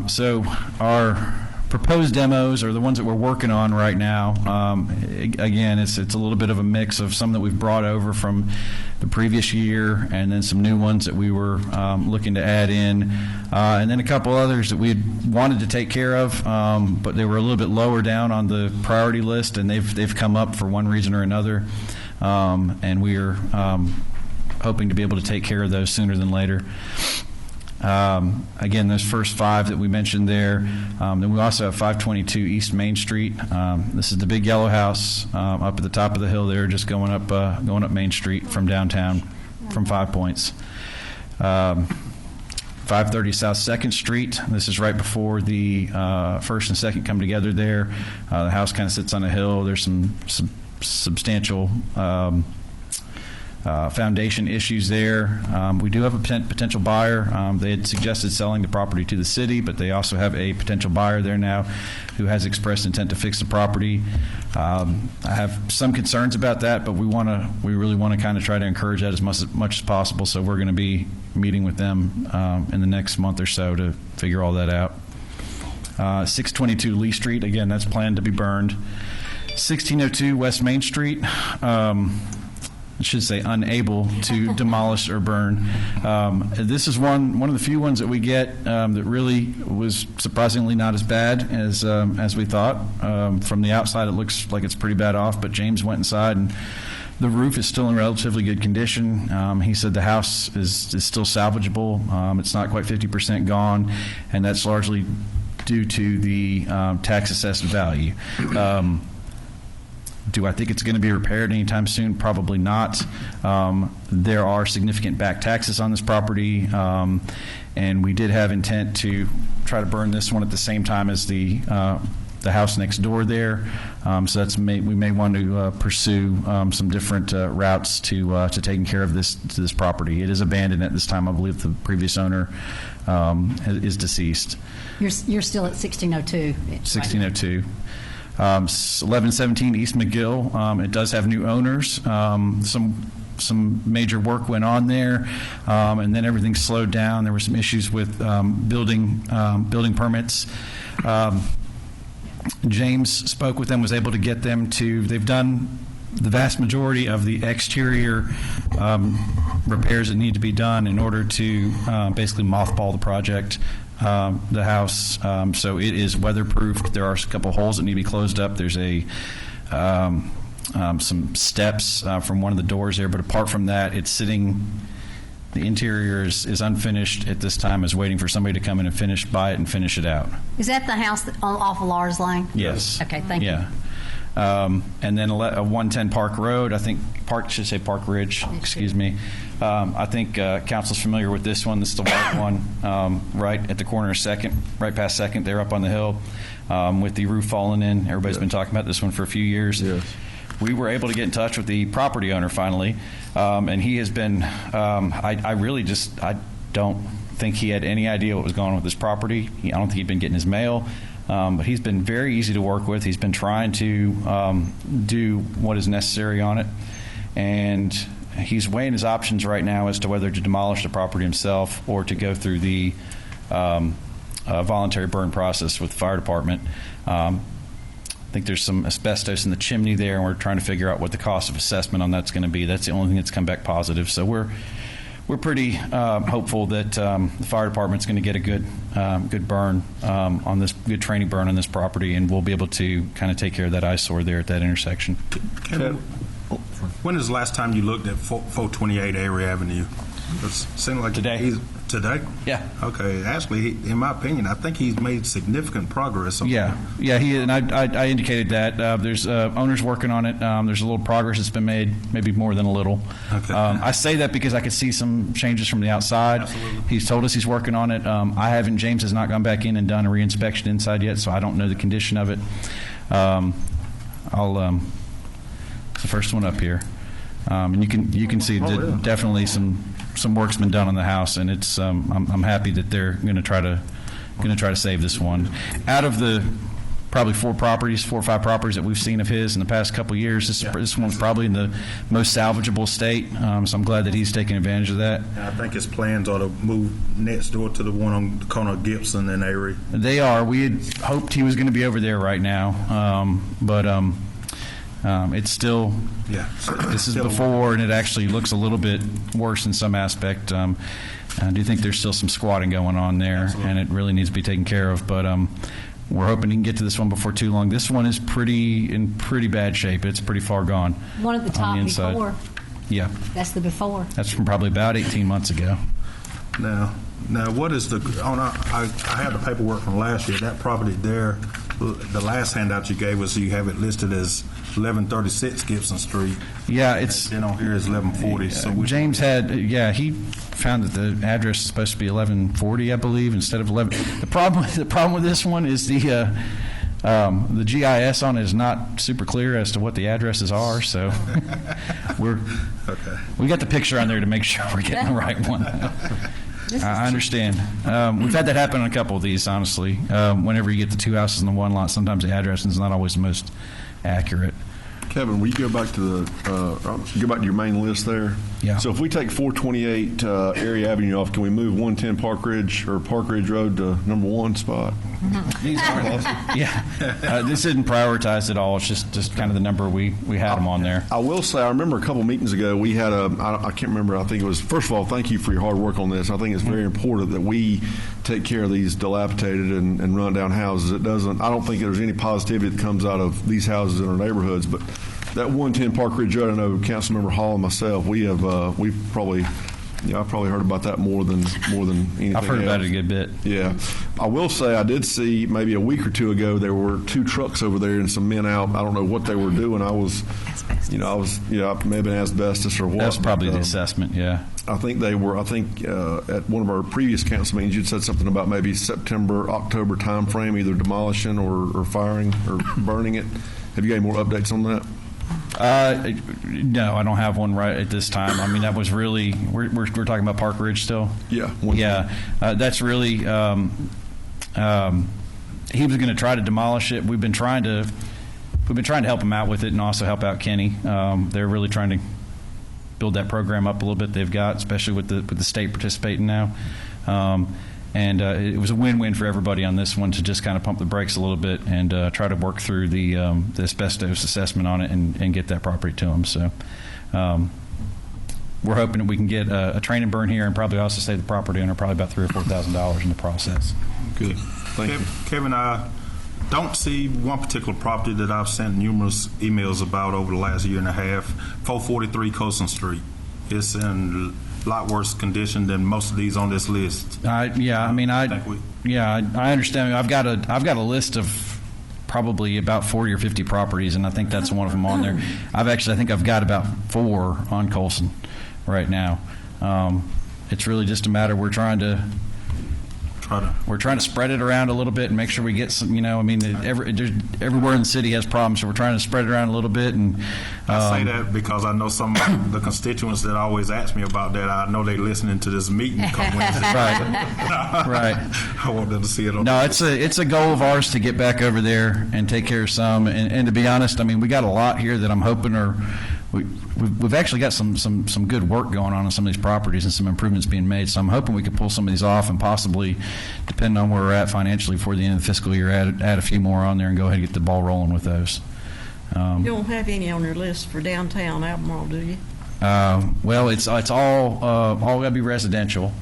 So our proposed demos are the ones that we're working on right now. Again, it's a little bit of a mix of some that we've brought over from the previous year, and then some new ones that we were looking to add in, and then a couple others that we had wanted to take care of, but they were a little bit lower down on the priority list, and they've come up for one reason or another. and we are hoping to be able to take care of those sooner than later. Again, those first 5 that we mentioned there. Then we also have 522 East Main Street. This is the big yellow house up at the top of the hill there, just going up Main Street from downtown, from 5 Points. 530 South 2nd Street. This is right before the first and second come together there. The house kind of sits on a hill. There's some substantial foundation issues there. We do have a potential buyer. They had suggested selling the property to the city, but they also have a potential buyer there now who has expressed intent to fix the property. I have some concerns about that, but we really want to kind of try to encourage that as much as possible. So we're going to be meeting with them in the next month or so to figure all that out. 622 Lee Street, again, that's planned to be burned. 1602 West Main Street. I should say unable to demolish or burn. This is one of the few ones that we get that really was surprisingly not as bad as we thought. From the outside, it looks like it's pretty bad off, but James went inside and the roof is still in relatively good condition. He said the house is still salvageable. It's not quite 50% gone, and that's largely due to the tax assessed value. Do I think it's going to be repaired anytime soon? Probably not. There are significant back taxes on this property, and we did have intent to try to burn this one at the same time as the house next door there. So we may want to pursue some different routes to taking care of this property. It is abandoned at this time. I believe the previous owner is deceased. You're still at 1602. 1602. 1117 East McGill. It does have new owners. Some major work went on there, and then everything slowed down. There were some issues with building permits. James spoke with them, was able to get them to. They've done the vast majority of the exterior repairs that need to be done in order to basically mothball the project. The house, so it is weatherproofed. There are a couple holes that need to be closed up. There's some steps from one of the doors there, but apart from that, it's sitting. The interior is unfinished at this time. Is waiting for somebody to come in and buy it and finish it out. Is that the house off of Lars Lane? Yes. Okay, thank you. And then 110 Park Road, I think should say Park Ridge, excuse me. I think council's familiar with this one. This is the white one, right at the corner of Second, right past Second. They're up on the hill with the roof falling in. Everybody's been talking about this one for a few years. Yes. We were able to get in touch with the property owner finally, and he has been. I don't think he had any idea what was going on with this property. I don't think he'd been getting his mail. But he's been very easy to work with. He's been trying to do what is necessary on it. And he's weighing his options right now as to whether to demolish the property himself or to go through the voluntary burn process with the fire department. I think there's some asbestos in the chimney there, and we're trying to figure out what the cost of assessment on that's going to be. That's the only thing that's come back positive. So we're pretty hopeful that the fire department's going to get a good burn on this, good training burn on this property, and we'll be able to kind of take care of that eyesore there at that intersection. When is the last time you looked at 428 Avery Avenue? It seemed like Today. Today? Yeah. Okay. Actually, in my opinion, I think he's made significant progress. Yeah. He and I indicated that there's owners working on it. There's a little progress that's been made, maybe more than a little. Okay. I say that because I could see some changes from the outside. Absolutely. He's told us he's working on it. I haven't. James has not gone back in and done a reinspection inside yet, so I don't know the condition of it. It's the first one up here, and you can see definitely some work's been done on the house, and it's I'm happy that they're going to try to save this one. Out of the probably 4 or 5 properties that we've seen of his in the past couple of years, this one's probably in the most salvageable state. So I'm glad that he's taking advantage of that. And I think his plans are to move next door to the one on the corner of Gibson and Avery. They are. We had hoped he was going to be over there right now, but it's still. Yeah. This is before, and it actually looks a little bit worse in some aspect. I do think there's still some squatting going on there, Absolutely. and it really needs to be taken care of. But we're hoping he can get to this one before too long. This one is in pretty bad shape. It's pretty far gone. One at the on top inside. before. Yeah, That's the before. that's from probably about 18 months ago. Now, what is the, I had the paperwork from last year, that property there, the last handout you gave us, you have it listed as 1136 Gibson Street. Yeah, it's Then on here is 1140, so which James had, he found that the address is supposed to be 1140, I believe, instead of 11. The problem with this one is the GIS on it is not super clear as to what the addresses are, so we got the picture on there to make sure we're getting the right one. I understand. We've had that happen on a couple of these, honestly. Whenever you get the two houses in the one lot, sometimes the address is not always the most accurate. Kevin, will you go back to your main list there? Yeah. So if we take 428 Area Avenue off, can we move 110 Park Ridge Road to number 1 spot? Yeah. This isn't prioritized at all. It's just kind of the number we had them on there. I will say, I remember a couple meetings ago, we had I can't remember, I think it was, first of all, thank you for your hard work on this. I think it's very important that we take care of these dilapidated and run down houses. I don't think there's any positivity that comes out of these houses in our neighborhoods, but that 110 Park Ridge Road, I know Councilmember Hall and myself, I've probably heard about that more than anything I've heard else. about it a good bit. Yeah. I will say I did see maybe a week or two ago there were 2 trucks over there and some men out. I don't know what they were doing. I may have been asbestos or what. That's probably but, the assessment, yeah. I think at one of our previous council meetings you'd said something about maybe September, October time frame, either demolishing or firing or burning it. Have you got any more updates on that? No, I don't have one right at this time. I mean, that was really we're talking about Park Ridge still. Yeah. That's really he was going to try to demolish it. We've been trying to help him out with it and also help out Kenny. They're really trying to build that program up a little bit. They've got, especially with the state participating now. And it was a win-win for everybody on this one to just kind of pump the brakes a little bit and try to work through the asbestos assessment on it and get that property to them. So we're hoping that we can get a train and burn here and probably also save the property owner probably about $3,000 or $4,000 in the process. Good. Thank you. Kevin, I don't see one particular property that I've sent numerous emails about over the last year and a half, 443 Colson Street. It's in a lot worse condition than most of these on this list. I understand. I've got a list of probably about 40 or 50 properties, and I think that's one of them on there. I think I've got about 4 on Colson right now. It's really just a matter we're trying to spread it around a little bit and make sure we get some. Everywhere in the city has problems, so we're trying to spread it around a little bit. And I say that because I know some of the constituents that always ask me about that. I know they're listening to this meeting come Wednesday. Right. I want them to see it on. No, it's a goal of ours to get back over there and take care of some. And to be honest, I mean, we got a lot here that I'm hoping we've actually got some good work going on some of these properties and some improvements being made. So I'm hoping we can pull some of these off and possibly, depending on where we're at financially before the end of the fiscal year, add a few more on there and go ahead and get the ball rolling with those. You don't have any on your list for downtown Albemarle, do you? Well, it's all got to be residential.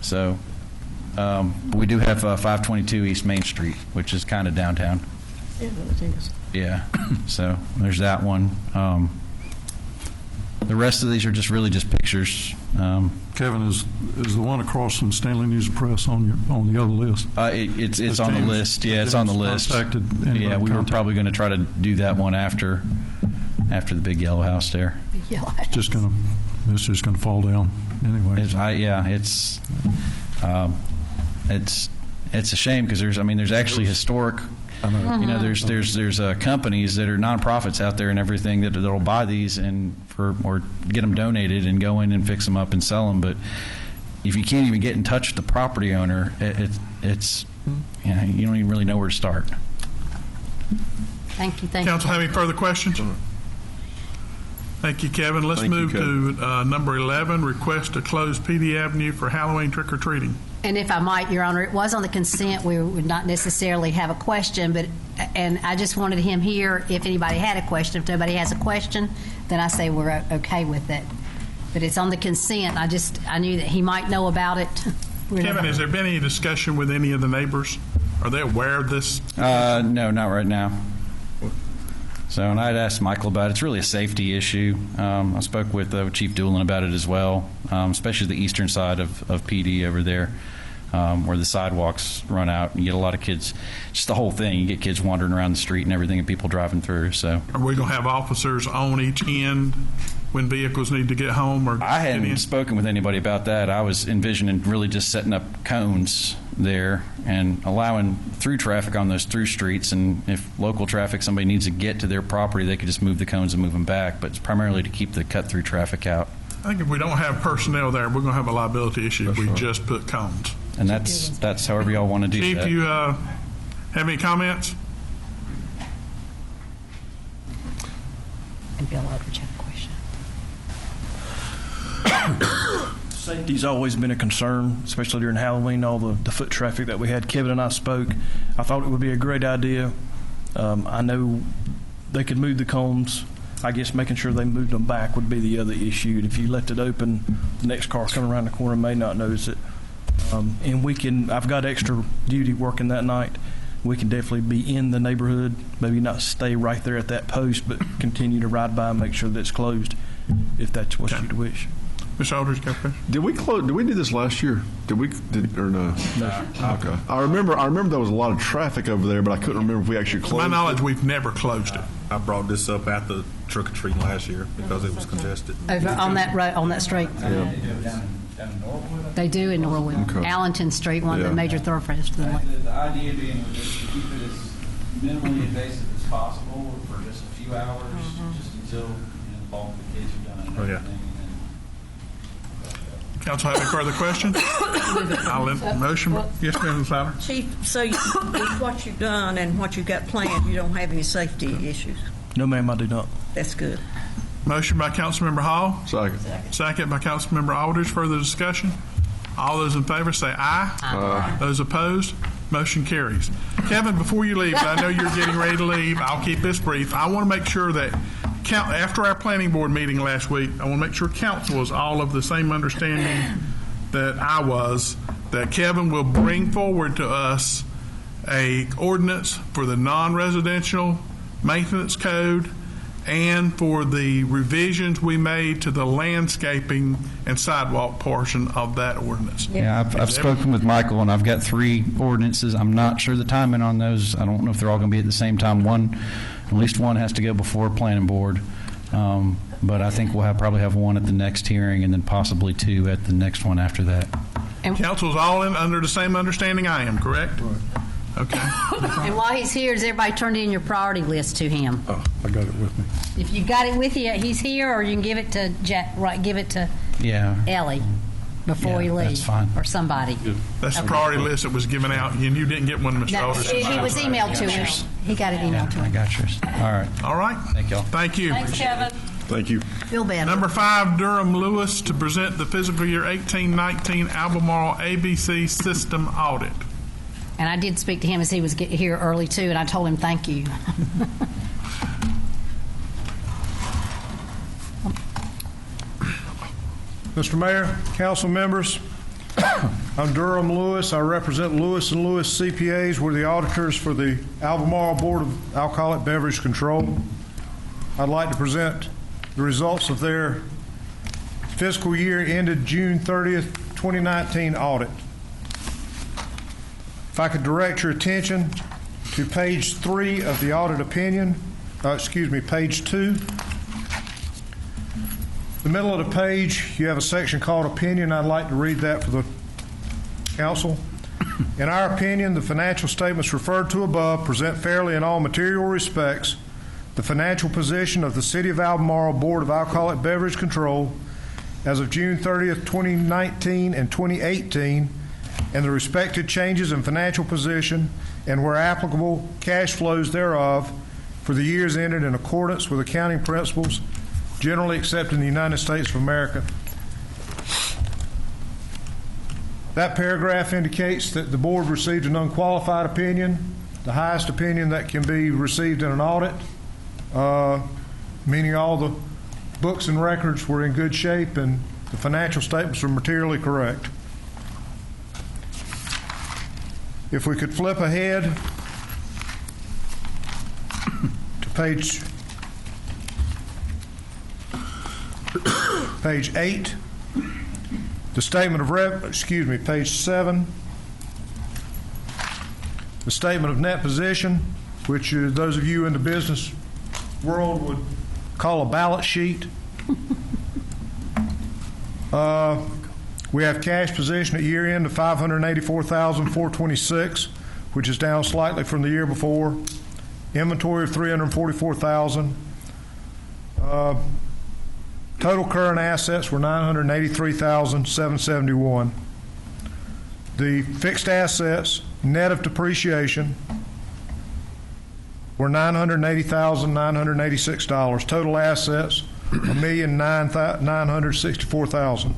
So we do have 522 East Main Street, which is kind of downtown. Yeah, it is. Yeah, so there's that one. The rest of these are really just pictures. Kevin, is the one across from Stanley News and Press on the other list? It's on the list. Yeah, it's on the list. Yeah, we were probably going to try to do that one after the big yellow house there. It's just going to fall down anyway. It's a shame because there's actually historic. There's companies that are nonprofits out there and everything that'll buy these or get them donated and go in and fix them up and sell them. But if you can't even get in touch with the property owner, it's you don't even really know where to start. Thank you. Council have any further questions? Thank you, Kevin. Let's move to number 11, request to close PD Avenue for Halloween trick-or-treating. And if I might, Your Honor, it was on the consent. We would not necessarily have a question, and I just wanted him here if anybody had a question. If nobody has a question, then I say we're okay with it. But it's on the consent. I knew that he might know about it. Kevin, has there been any discussion with any of the neighbors Are they aware of this? No, not right now. So, and I'd asked Michael about it. It's really a safety issue. I spoke with Chief Doolin about it as well, especially the eastern side of PD over there, where the sidewalks run out. And you get a lot of kids, just the whole thing. You get kids wandering around the street and everything, and people driving through. So, Are we going to have officers on each end when vehicles need to get home? Or I get in? hadn't spoken with anybody about that. I was envisioning really just setting up cones there and allowing through traffic on those through streets. And if local traffic, somebody needs to get to their property, they could just move the cones and move them back. But it's primarily to keep the cut-through traffic out. I think if we don't have personnel there, we're going to have a liability issue if we just put cones. And that's however y'all want to do Chief, that. you have any comments? And Bill Eldridge had a question. Safety's always been a concern, especially during Halloween, all the foot traffic that we had. Kevin and I spoke. I thought it would be a great idea. I know they could move the cones. I guess making sure they moved them back would be the other issue. If you left it open, the next car coming around the corner may not notice it. And I've got extra duty working that night. We can definitely be in the neighborhood, maybe not stay right there at that post, but continue to ride by and make sure that it's closed, if that's what you'd wish. Mr. Aldridge, got a question? Did we do this last year? Or no? No. Okay. I remember there was a lot of traffic over there, but I couldn't remember if we actually To closed my knowledge, it. we've never closed it. I brought this up at the trick or treating last year because it was congested. Over on that road, on that street. They do in Norwood. Okay. Allenton Street, one of Yeah. the major thoroughfares to the lake. The idea being to keep it as minimally invasive as possible for just a few hours, just until the bulk of the kids are done and Oh, yeah. everything. Council have any further questions? I'll motion. Yes, ma'am, Ms. Louder. Chief, so with what you've done and what you've got planned, you don't have any safety issues? No, ma'am, I do not. That's good. Motion by Councilmember Hall. Second. Second by Councilmember Aldridge. Further discussion? All those in favor say aye. Aye. Those opposed? Motion carries. Kevin, before you leave, I know you're getting ready to leave. I'll keep this brief. I want to make sure that after our planning board meeting last week, I want to make sure council is all of the same understanding that I was, that Kevin will bring forward to us a ordinance for the non-residential maintenance code and for the revisions we made to the landscaping and sidewalk portion of that ordinance. Yeah, I've spoken with Michael, and I've got 3 ordinances. I'm not sure the timing on those. I don't know if they're all going to be at the same time. At least one has to go before planning board. But I think we'll probably have one at the next hearing, and then possibly 2 at the next one after that. Council's all under the same understanding I am, correct? Okay. And while he's here, has everybody turned in your priority list to him? Oh, I got it with me. If you got it with you, he's here, or you can give it to give it to Yeah. Ellie before Yeah, you leave. that's fine. Or somebody. That's the priority list that was given out, and you didn't get one, Mr. No, Aldridge. it was emailed to him. He got it emailed to I him. got yours. All right. All right. Thank y'all. Thank you. Thanks, Kevin. Thank you. Feel better. Number 5, Durham Lewis to present the fiscal year 18-19 Albemarle ABC system audit. And I did speak to him as he was here early, too, and I told him thank you. Mr. Mayor, council members, I'm Durham Lewis. I represent Lewis & Lewis CPAs. We're the auditors for the Albemarle Board of Alcoholic Beverage Control. I'd like to present the results of their fiscal year ended June 30th, 2019 audit. If I could direct your attention to page 3 of the audit opinion, page 2. The middle of the page, you have a section called Opinion. I'd like to read that for the council. In our opinion, the financial statements referred to above present fairly in all material respects the financial position of the City of Albemarle Board of Alcoholic Beverage Control as of June 30th, 2019 and 2018, and the respective changes in financial position and, where applicable, cash flows thereof for the years ended in accordance with accounting principles generally accepted in the United States of America. That paragraph indicates that the board received an unqualified opinion, the highest opinion that can be received in an audit, meaning all the books and records were in good shape and the financial statements were materially correct. If we could flip ahead to page 8, the statement of page 7, the statement of net position, which those of you in the business world would call a balance sheet. We have cash position at year end of $584,426, which is down slightly from the year before. Inventory of $344,000. Total current assets were $983,771. The fixed assets, net of depreciation, were $980,986. Total assets, $1,964,000.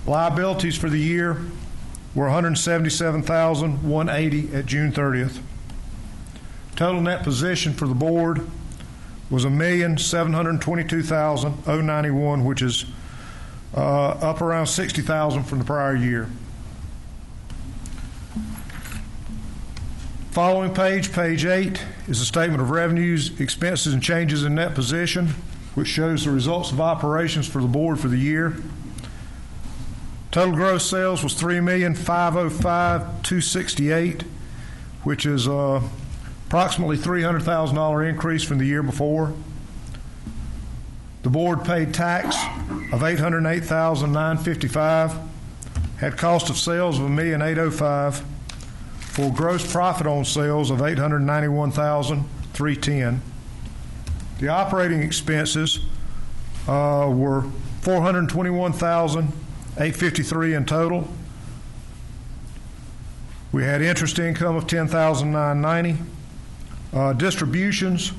Liabilities for the year were $177,180 at June 30th. Total net position for the board was $1,722,091, which is up around $60,000 from the prior year. Following page, page 8, is a statement of revenues, expenses, and changes in net position, which shows the results of operations for the board for the year. Total gross sales was $3,505,268, which is approximately $300,000 increase from the year before. The board paid tax of $808,955, had cost of sales of $1,805,000, for gross profit on sales of $891,310. The operating expenses were $421,853 in total. We had interest income of $10,990. Distributions,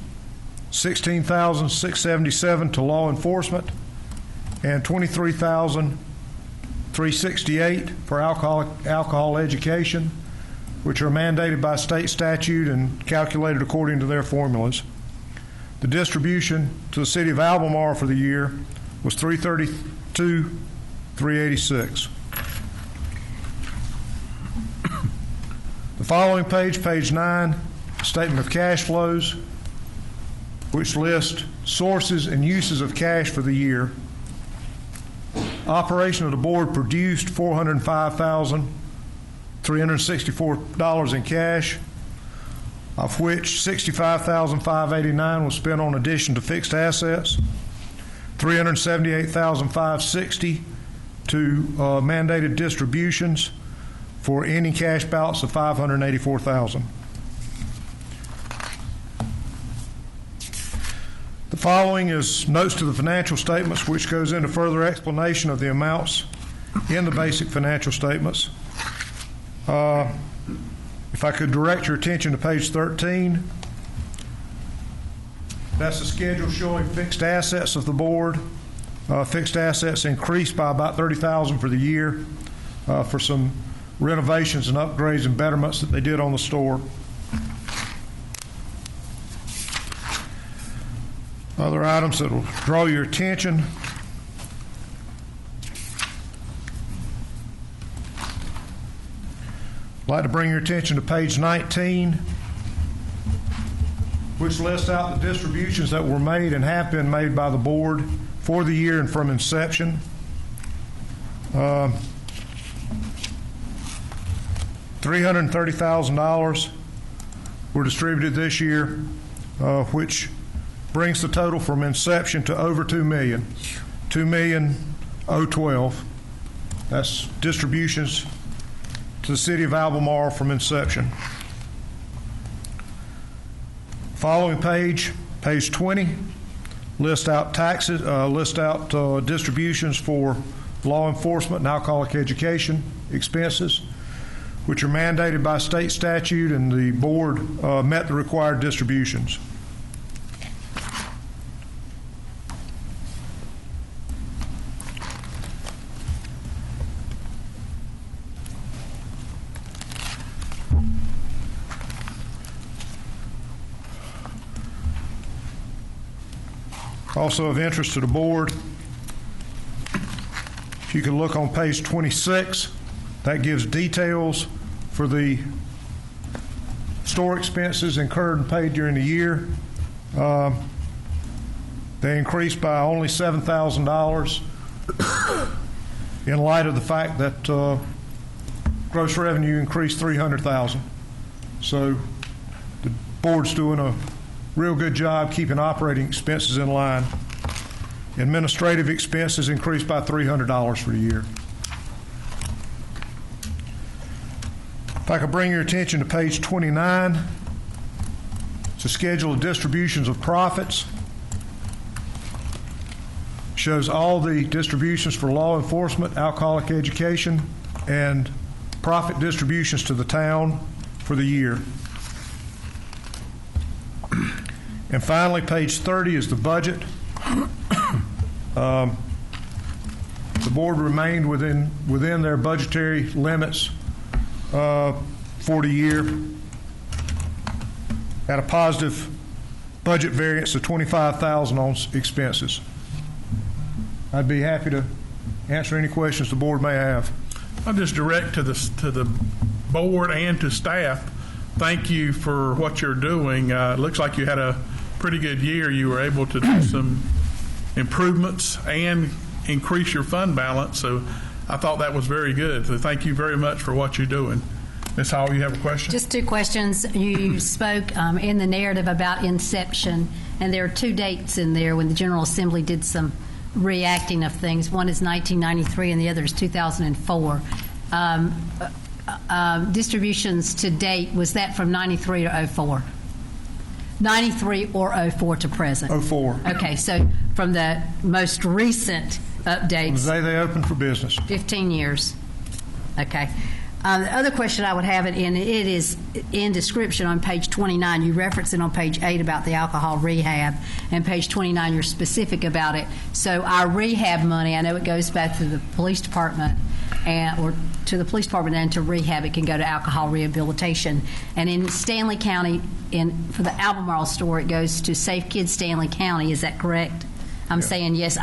$16,677 to law enforcement, and $23,368 for alcohol education, which are mandated by state statute and calculated according to their formulas. The distribution to the city of Albemarle for the year was $332,386. The following page, page 9, statement of cash flows, which lists sources and uses of cash for the year. Operation of the board produced $405,364 in cash, of which $65,589 was spent on addition to fixed assets, $378,560 to mandated distributions, for ending cash balance of $584,000. The following is notes to the financial statements, which goes into further explanation of the amounts in the basic financial statements. If I could direct your attention to page 13, that's the schedule showing fixed assets of the board. Fixed assets increased by about $30,000 for the year for some renovations and upgrades and betterments that they did on the store. Other items that will draw your attention. I'd like to bring your attention to page 19, which lists out the distributions that were made and have been made by the board for the year and from inception. $330,000 were distributed this year, which brings the total from inception to over $2 million. $2,012,000. That's distributions to the city of Albemarle from inception. Following page, page 20, list out taxes, distributions for law enforcement and alcoholic education expenses, which are mandated by state statute, and the board met the required distributions. Also of interest to the board, if you can look on page 26, that gives details for the store expenses incurred and paid during the year. They increased by only $7,000 in light of the fact that gross revenue increased $300,000. So the board's doing a real good job keeping operating expenses in line. Administrative expenses increased by $300 for the year. If I could bring your attention to page 29, it's a schedule of distributions of profits. Shows all the distributions for law enforcement, alcoholic education, and profit distributions to the town for the year. And finally, page 30 is the budget. The board remained within their budgetary limits for the year at a positive budget variance of $25,000 on expenses. I'd be happy to answer any questions the board may have. I'll just direct to the board and to staff. Thank you for what you're doing. It looks like you had a pretty good year. You were able to do some improvements and increase your fund balance. So I thought that was very good. So thank you very much for what you're doing. Ms. Hall, you have a question? Just two questions. You spoke in the narrative about inception, and there are two dates in there when the General Assembly did some reacting of things. One is 1993 and the other is 2004. Distributions to date, was that from 93 to 04? 93 or 04 to present? 04. Okay, so from the most recent updates. The day they opened for business. 15 years. Okay. The other question I would have, and it is in description on page 29. You reference it on page 8 about the alcohol rehab, and page 29 you're specific about it. So our rehab money, I know it goes back to the police department, or to the police department and to rehab. It can go to alcohol rehabilitation. And in Stanley County, for the Albemarle store, it goes to Safe Kids Stanley County. Is that correct? I'm saying yes.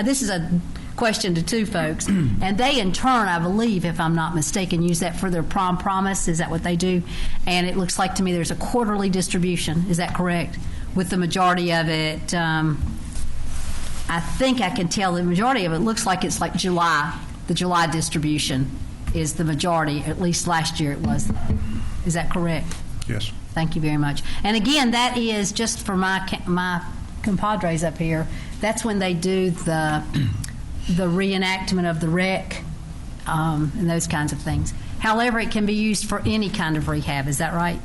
This is a question to two folks, and they in turn, I believe, if I'm not mistaken, use that for their prom promise. Is that what they do? And it looks like to me there's a quarterly distribution. Is that correct? With the majority of it, I think I can tell the majority of it looks like it's like July. The July distribution is the majority. At least last year it was. Is that correct? Yes. Thank you very much. And again, that is just for my compadres up here. That's when they do the reenactment of the wreck and those kinds of things. However, it can be used for any kind of rehab. Is that right?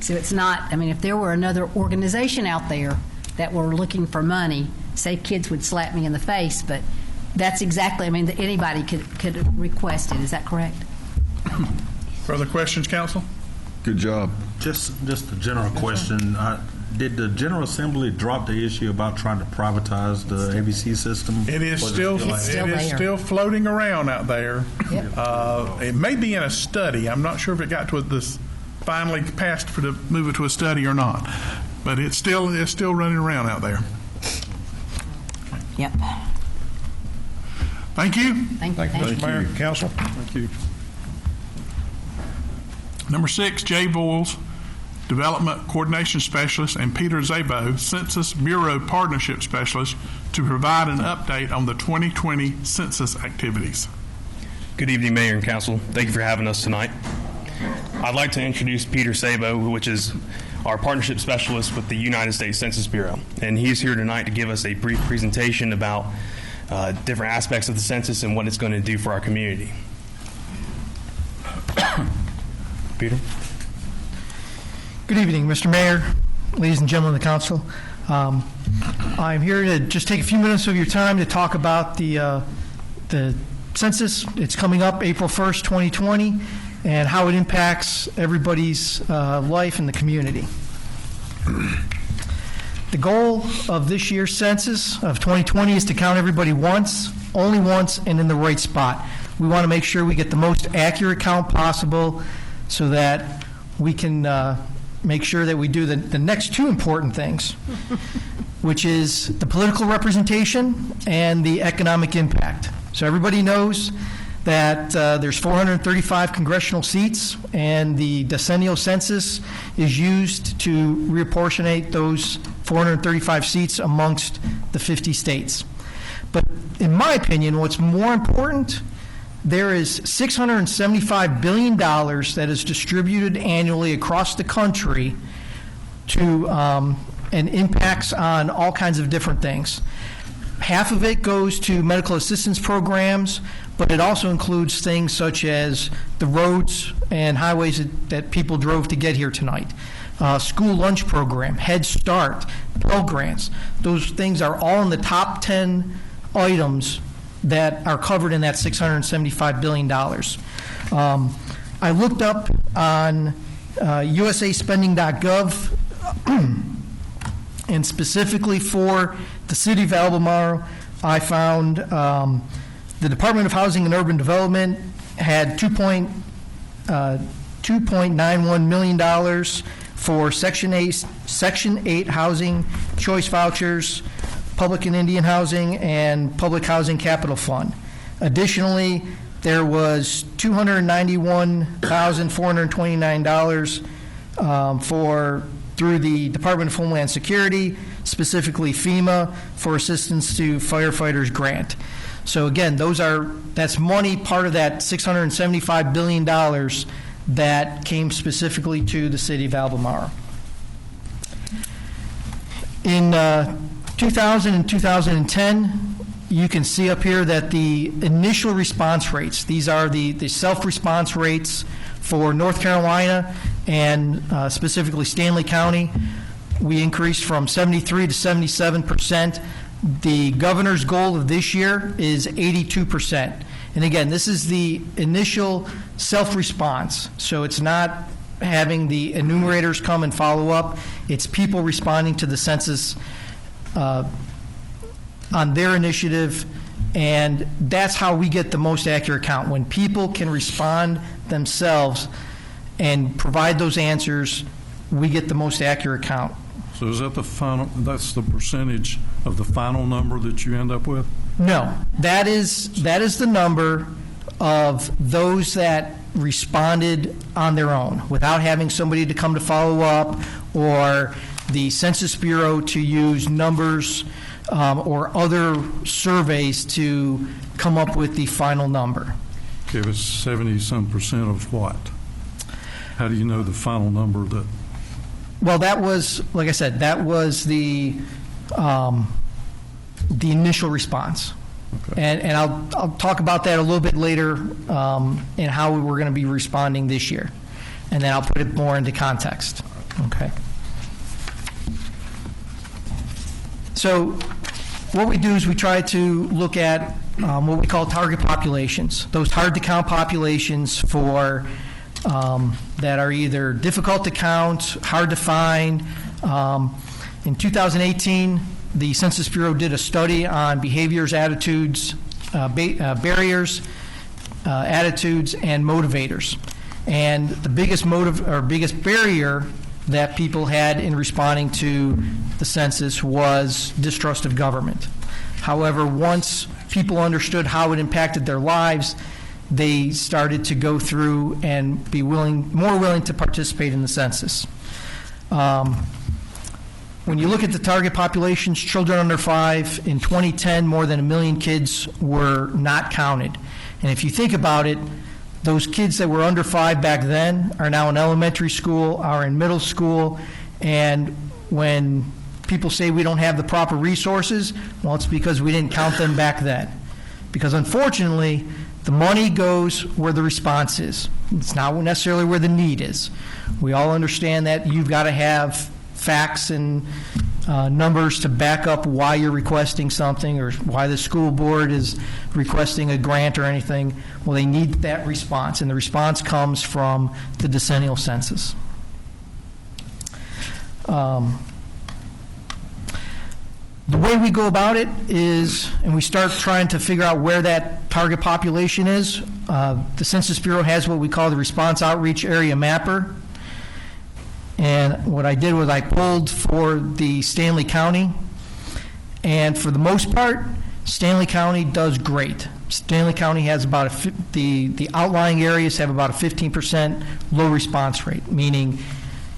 So it's not, I mean, if there were another organization out there that were looking for money, Safe Kids would slap me in the face, but that's exactly, I mean, anybody could request it. Is that correct? Further questions, council? Good job. Just a general question. Did the General Assembly drop the issue about trying to privatize the ABC system? It is still floating around out there. Yep. It may be in a study. I'm not sure if it got to this finally passed to move it to a study or not, but it's still running around out there. Yep. Thank you. Thank you. Mr. Mayor, Council. Thank you. Number 6, Jay Boyles, Development Coordination Specialist, and Peter Zabo, Census Bureau Partnership Specialist, to provide an update on the 2020 census activities. Good evening, Mayor and Council. Thank you for having us tonight. I'd like to introduce Peter Sabo, which is our partnership specialist with the United States Census Bureau. And he's here tonight to give us a brief presentation about different aspects of the census and what it's going to do for our community. Peter? Good evening, Mr. Mayor, ladies and gentlemen of the council. I'm here to just take a few minutes of your time to talk about the census. It's coming up April 1st, 2020, and how it impacts everybody's life in the community. The goal of this year's census of 2020 is to count everybody once, only once, and in the right spot. We want to make sure we get the most accurate count possible so that we can make sure that we do the next two important things, which is the political representation and the economic impact. So everybody knows that there's 435 congressional seats, and the decennial census is used to reapportionate those 435 seats amongst the 50 states. But in my opinion, what's more important, there is $675 billion that is distributed annually across the country to and impacts on all kinds of different things. Half of it goes to medical assistance programs, but it also includes things such as the roads and highways that people drove to get here tonight. School lunch program, Head Start, Pell Grants. Those things are all in the top 10 items that are covered in that $675 billion. I looked up on usaspending.gov and specifically for the city of Albemarle, I found the Department of Housing and Urban Development had $2.91 million for Section 8 housing, choice vouchers, public and Indian housing, and public housing capital fund. Additionally, there was $291,429 through the Department of Homeland Security, specifically FEMA, for assistance to firefighters grant. So again, that's money, part of that $675 billion that came specifically to the city of Albemarle. In 2000 and 2010, you can see up here that the initial response rates, these are the self-response rates for North Carolina and specifically Stanley County. We increased from 73 to 77%. The governor's goal of this year is 82%. And again, this is the initial self-response. So it's not having the enumerators come and follow up. It's people responding to the census on their initiative, and that's how we get the most accurate count. When people can respond themselves and provide those answers, we get the most accurate count. So is that that's the percentage of the final number that you end up with? No, that is the number of those that responded on their own without having somebody to come to follow up or the Census Bureau to use numbers or other surveys to come up with the final number. Okay, but 70-some% of what? How do you know the final number that? Well, that was, like I said, that was the initial response. Okay. And I'll talk about that a little bit later and how we're going to be responding this year. And then I'll put it more into context. Okay. So what we do is we try to look at what we call target populations, those hard-to-count populations for that are either difficult to count, hard to find. In 2018, the Census Bureau did a study on behaviors, attitudes, barriers, attitudes, and motivators. And the biggest biggest barrier that people had in responding to the census was distrust of government. However, once people understood how it impacted their lives, they started to go through and be more willing to participate in the census. When you look at the target populations, children under 5, in 2010, more than 1 million kids were not counted. And if you think about it, those kids that were under 5 back then are now in elementary school, are in middle school, and when people say we don't have the proper resources, well, it's because we didn't count them back then. Because unfortunately, the money goes where the response is. It's not necessarily where the need is. We all understand that you've got to have facts and numbers to back up why you're requesting something or why the school board is requesting a grant or anything. Well, they need that response, and the response comes from the decennial census. The way we go about it is, and we start trying to figure out where that target population is. The Census Bureau has what we call the Response Outreach Area Mapper. And what I did was I pulled for the Stanley County. And for the most part, Stanley County does great. Stanley County has about the outlying areas have about a 15% low response rate, meaning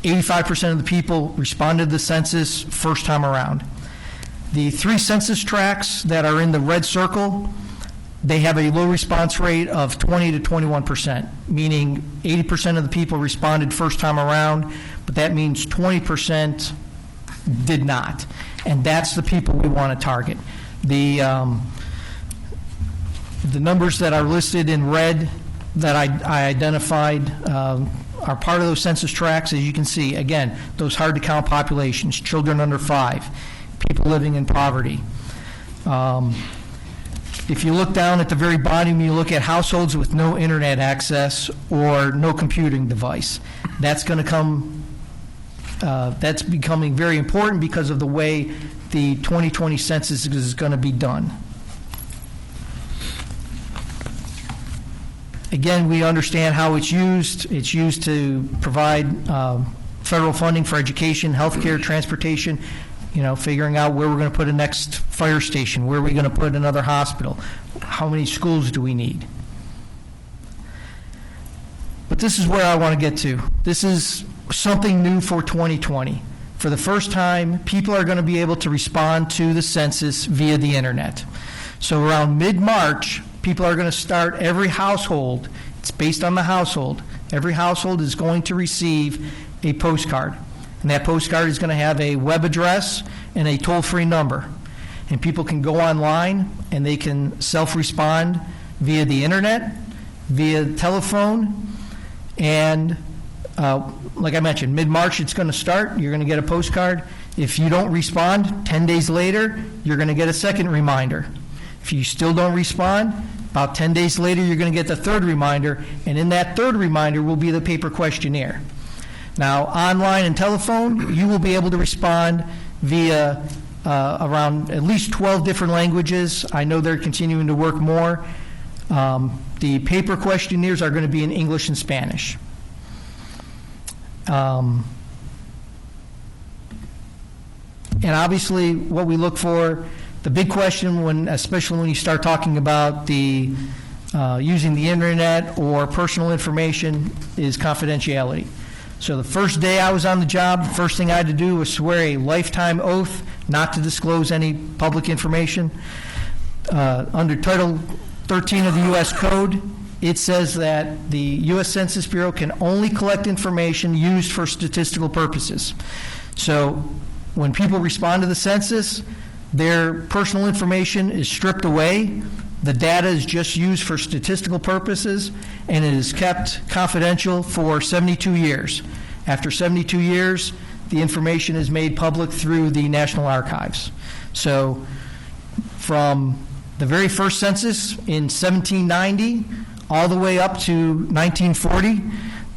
85% of the people responded to the census first time around. The 3 census tracts that are in the red circle, they have a low response rate of 20 to 21%, meaning 80% of the people responded first time around, but that means 20% did not. And that's the people we want to target. The numbers that are listed in red that I identified are part of those census tracts. As you can see, again, those hard-to-count populations, children under 5, people living in poverty. If you look down at the very bottom, you look at households with no internet access or no computing device. That's going to come, that's becoming very important because of the way the 2020 census is going to be done. Again, we understand how it's used. It's used to provide federal funding for education, healthcare, transportation, figuring out where we're going to put a next fire station, where are we going to put another hospital, how many schools do we need. But this is where I want to get to. This is something new for 2020. For the first time, people are going to be able to respond to the census via the internet. So around mid-March, people are going to start, every household, it's based on the household, every household is going to receive a postcard. And that postcard is going to have a web address and a toll-free number. And people can go online and they can self-respond via the internet, via telephone, and like I mentioned, mid-March it's going to start. You're going to get a postcard. If you don't respond, 10 days later, you're going to get a second reminder. If you still don't respond, about 10 days later, you're going to get the third reminder, and in that third reminder will be the paper questionnaire. Now, online and telephone, you will be able to respond via around at least 12 different languages. I know they're continuing to work more. The paper questionnaires are going to be in English and Spanish. And obviously, what we look for, the big question, especially when you start talking about the using the internet or personal information, is confidentiality. So the first day I was on the job, the first thing I had to do was swear a lifetime oath not to disclose any public information. Under Title 13 of the U.S. Code, it says that the U.S. Census Bureau can only collect information used for statistical purposes. So when people respond to the census, their personal information is stripped away. The data is just used for statistical purposes, and it is kept confidential for 72 years. After 72 years, the information is made public through the National Archives. So from the very first census in 1790 all the way up to 1940,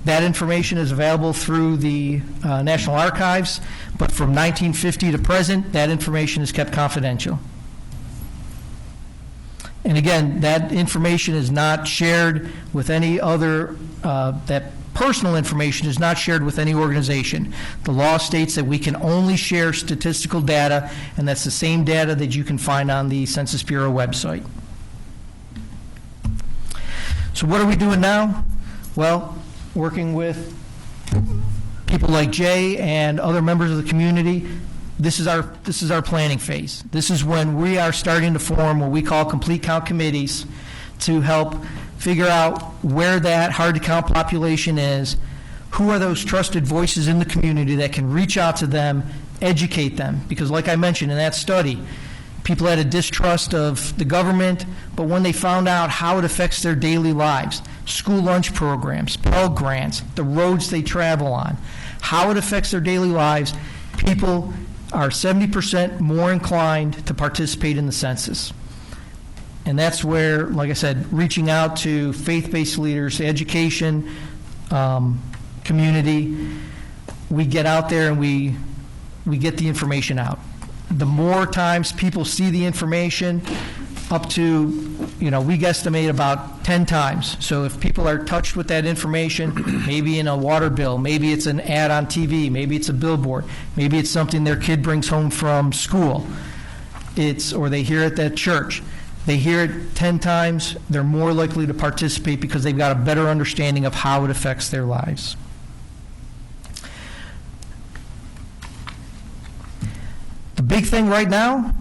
that information is available through the National Archives, but from 1950 to present, that information is kept confidential. And again, that information is not shared with any other, that personal information is not shared with any organization. The law states that we can only share statistical data, and that's the same data that you can find on the Census Bureau website. So what are we doing now? Well, working with people like Jay and other members of the community, this is our planning phase. This is when we are starting to form what we call complete count committees to help figure out where that hard-to-count population is, who are those trusted voices in the community that can reach out to them, educate them. Because like I mentioned in that study, people had a distrust of the government, but when they found out how it affects their daily lives, school lunch programs, Pell Grants, the roads they travel on, how it affects their daily lives, people are 70% more inclined to participate in the census. And that's where, like I said, reaching out to faith-based leaders, education, community, we get out there and we get the information out. The more times people see the information, up to, we guesstimate about 10 times. So if people are touched with that information, maybe in a water bill, maybe it's an ad on TV, maybe it's a billboard, maybe it's something their kid brings home from school, or they hear it at church, They hear it 10 times, they're more likely to participate because they've got a better understanding of how it affects their lives. The big thing right now,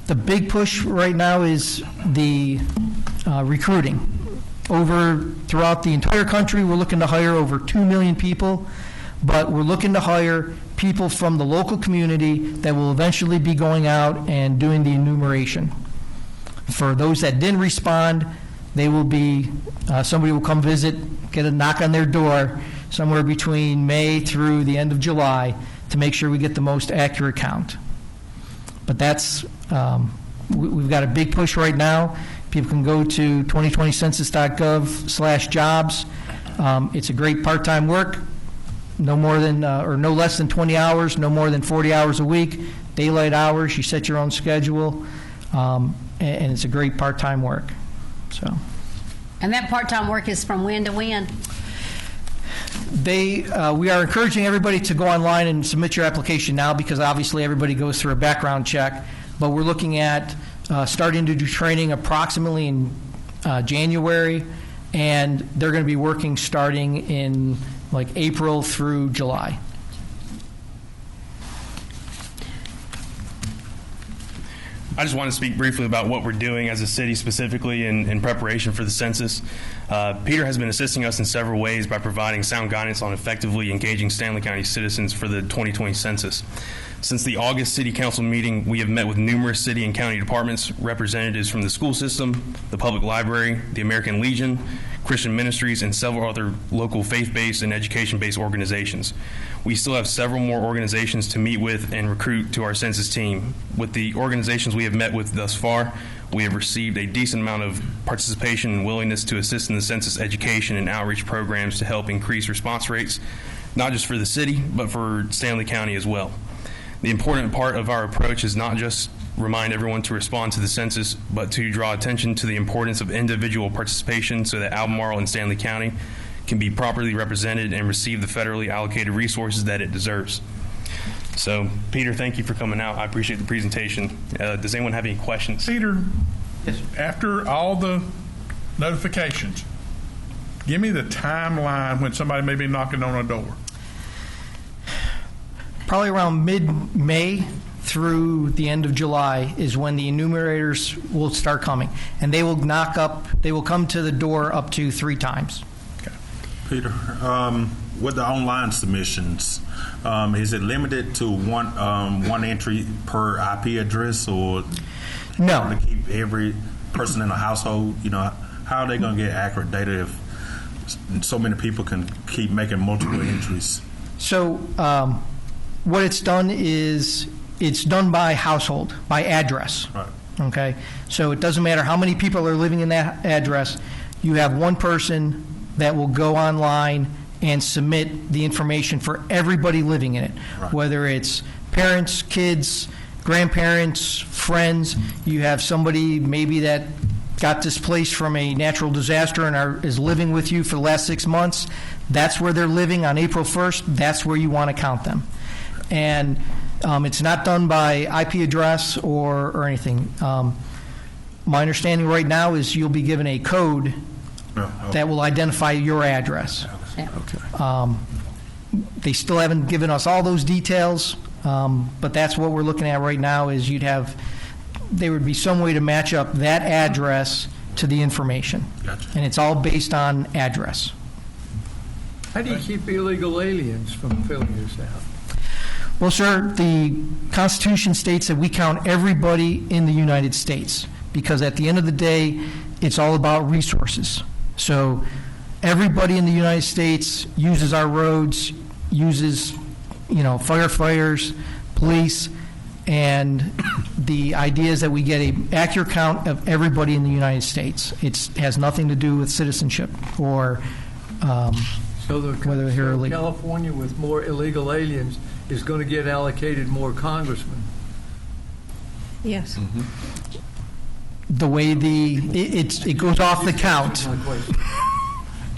the big push right now is the recruiting. Throughout the entire country, we're looking to hire over 2 million people, but we're looking to hire people from the local community that will eventually be going out and doing the enumeration. For those that didn't respond, they will be, somebody will come visit, get a knock on their door somewhere between May through the end of July to make sure we get the most accurate count. But that's, we've got a big push right now. People can go to 2020census.gov/jobs. It's a great part-time work, no more than, or no less than 20 hours, no more than 40 hours a week, daylight hours, you set your own schedule. And it's a great part-time work. So, And that part-time work is from when to when? we are encouraging everybody to go online and submit your application now because obviously everybody goes through a background check. But we're looking at starting to do training approximately in January, and they're going to be working starting in like April through July. I just want to speak briefly about what we're doing as a city specifically in preparation for the census. Peter has been assisting us in several ways by providing sound guidance on effectively engaging Stanley County citizens for the 2020 census. Since the August City Council meeting, we have met with numerous city and county departments, representatives from the school system, the public library, the American Legion, Christian ministries, and several other local faith-based and education-based organizations. We still have several more organizations to meet with and recruit to our census team. With the organizations we have met with thus far, we have received a decent amount of participation and willingness to assist in the census education and outreach programs to help increase response rates, not just for the city, but for Stanley County as well. The important part of our approach is not just remind everyone to respond to the census, but to draw attention to the importance of individual participation so that Albemarle and Stanley County can be properly represented and receive the federally allocated resources that it deserves. So, Peter, thank you for coming out. I appreciate the presentation. Does anyone have any questions? Peter, after all the notifications, give me the timeline when somebody may be knocking on a door. Probably around mid-May through the end of July is when the enumerators will start coming. And they will they will come to the door up to 3 times. Peter, with the online submissions, is it limited to one entry per IP address, or no? To keep every person in a household, how are they going to get accurate data if so many people can keep making multiple entries? So what it's done is it's done by household, by address. Right. Okay, so it doesn't matter how many people are living in that address. You have one person that will go online and submit the information for everybody living in it, right. Whether it's parents, kids, grandparents, friends. You have somebody maybe that got displaced from a natural disaster and is living with you for the last 6 months. That's where they're living on April 1st. That's where you want to count them. And it's not done by IP address or anything. My understanding right now is you'll be given a code that will identify your address. Okay. They still haven't given us all those details, but that's what we're looking at right now is there would be some way to match up that address to the information. Gotcha. And it's all based on address. How do you keep illegal aliens from filling this out? Well, sir, the Constitution states that we count everybody in the United States because at the end of the day, it's all about resources. So everybody in the United States uses our roads, uses, firefighters, police, and the idea is that we get an accurate count of everybody in the United States. It has nothing to do with citizenship or whether they're illegal. California with more illegal aliens is going to get allocated more congressmen. Yes. Mm-hmm. The way it goes off the count.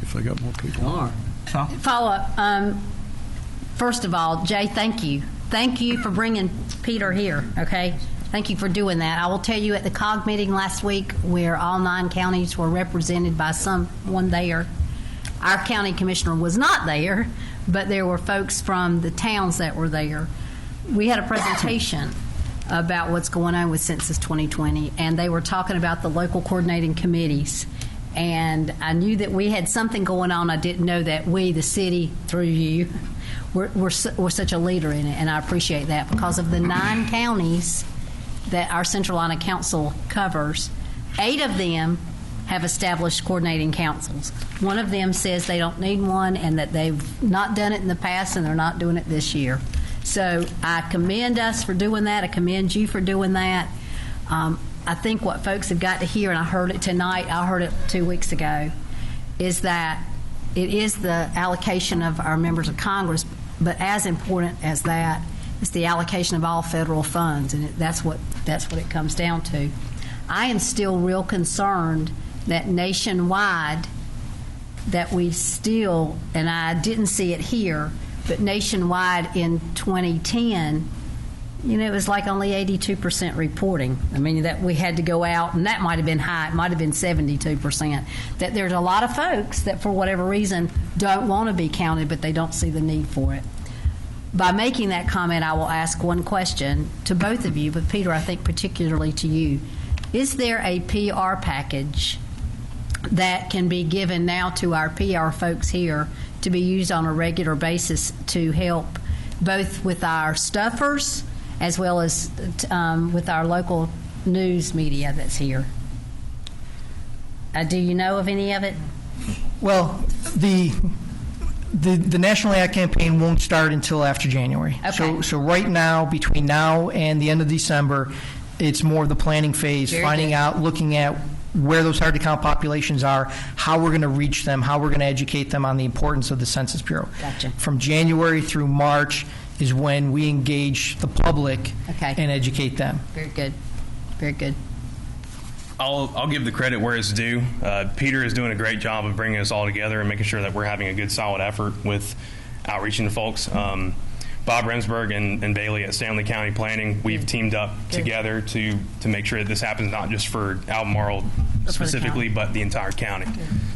If they got more people. All right. Follow-up. First of all, Jay, thank you. Thank you for bringing Peter here, okay? Thank you for doing that. I will tell you, at the COG meeting last week, where all 9 counties were represented by someone there, our county commissioner was not there, but there were folks from the towns that were there. We had a presentation about what's going on with Census 2020, and they were talking about the local coordinating committees. And I knew that we had something going on. I didn't know that we, the city, through you, were such a leader in it, and I appreciate that. Because of the 9 counties that our Central Line of Council covers, 8 of them have established coordinating councils. One of them says they don't need one and that they've not done it in the past and they're not doing it this year. So I commend us for doing that. I commend you for doing that. I think what folks have got to hear, and I heard it tonight, I heard it 2 weeks ago, is that it is the allocation of our members of Congress, but as important as that is the allocation of all federal funds, and that's what it comes down to. I am still real concerned that nationwide, that we still, and I didn't see it here, but nationwide in 2010, it was like only 82% reporting. I mean, that we had to go out, and that might have been high. It might have been 72%. That there's a lot of folks that, for whatever reason, don't want to be counted, but they don't see the need for it. By making that comment, I will ask one question to both of you, but Peter, I think particularly to you. Is there a PR package that can be given now to our PR folks here to be used on a regular basis to help both with our stuffers as well as with our local news media that's here? Do you know of any of it? Well, the national ad campaign won't start until after January. Okay. So right now, between now and the end of December, it's more of the planning phase, Very finding good. out, looking at where those hard-to-count populations are, how we're going to reach them, how we're going to educate them on the importance of the Census Bureau. Gotcha. From January through March is when we engage the public Okay. and educate them. Very good. Very good. I'll give the credit where it's due. Peter is doing a great job of bringing us all together and making sure that we're having a good, solid effort with outreaching to folks. Bob Remsburg and Bailey at Stanley County Planning, we've teamed up together to make sure that this happens not just for Albemarle specifically, but the entire county.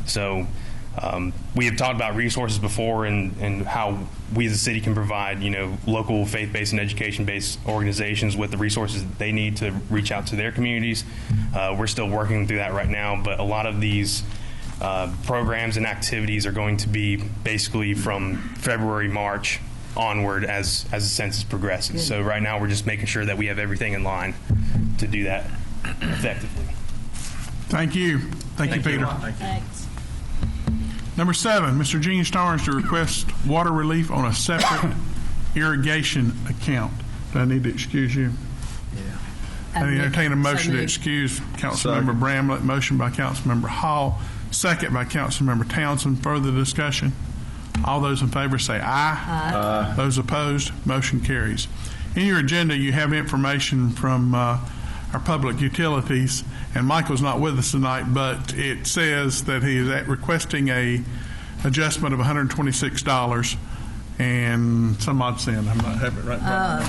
So we have talked about resources before and how we as a city can provide, local faith-based and education-based organizations with the resources that they need to reach out to their communities. We're still working through that right now, but a lot of these programs and activities are going to be basically from February, March onward as the census progresses. So right now we're just making sure that we have everything in line to do that effectively. Thank you. Thank you, Peter. Thanks. Number 7, Mr. Gene Starnes to request water relief on a separate irrigation account. Do I need to excuse you? I entertain a motion to excuse Councilmember Bramlett. Motion by Councilmember Hall, second by Councilmember Townsend. Further discussion? All those in favor say aye. Aye. Those opposed, motion carries. In your agenda, you have information from our public utilities, and Michael's not with us tonight, but it says that he is requesting a adjustment of $126 and some odd cent. I'm not having it right now.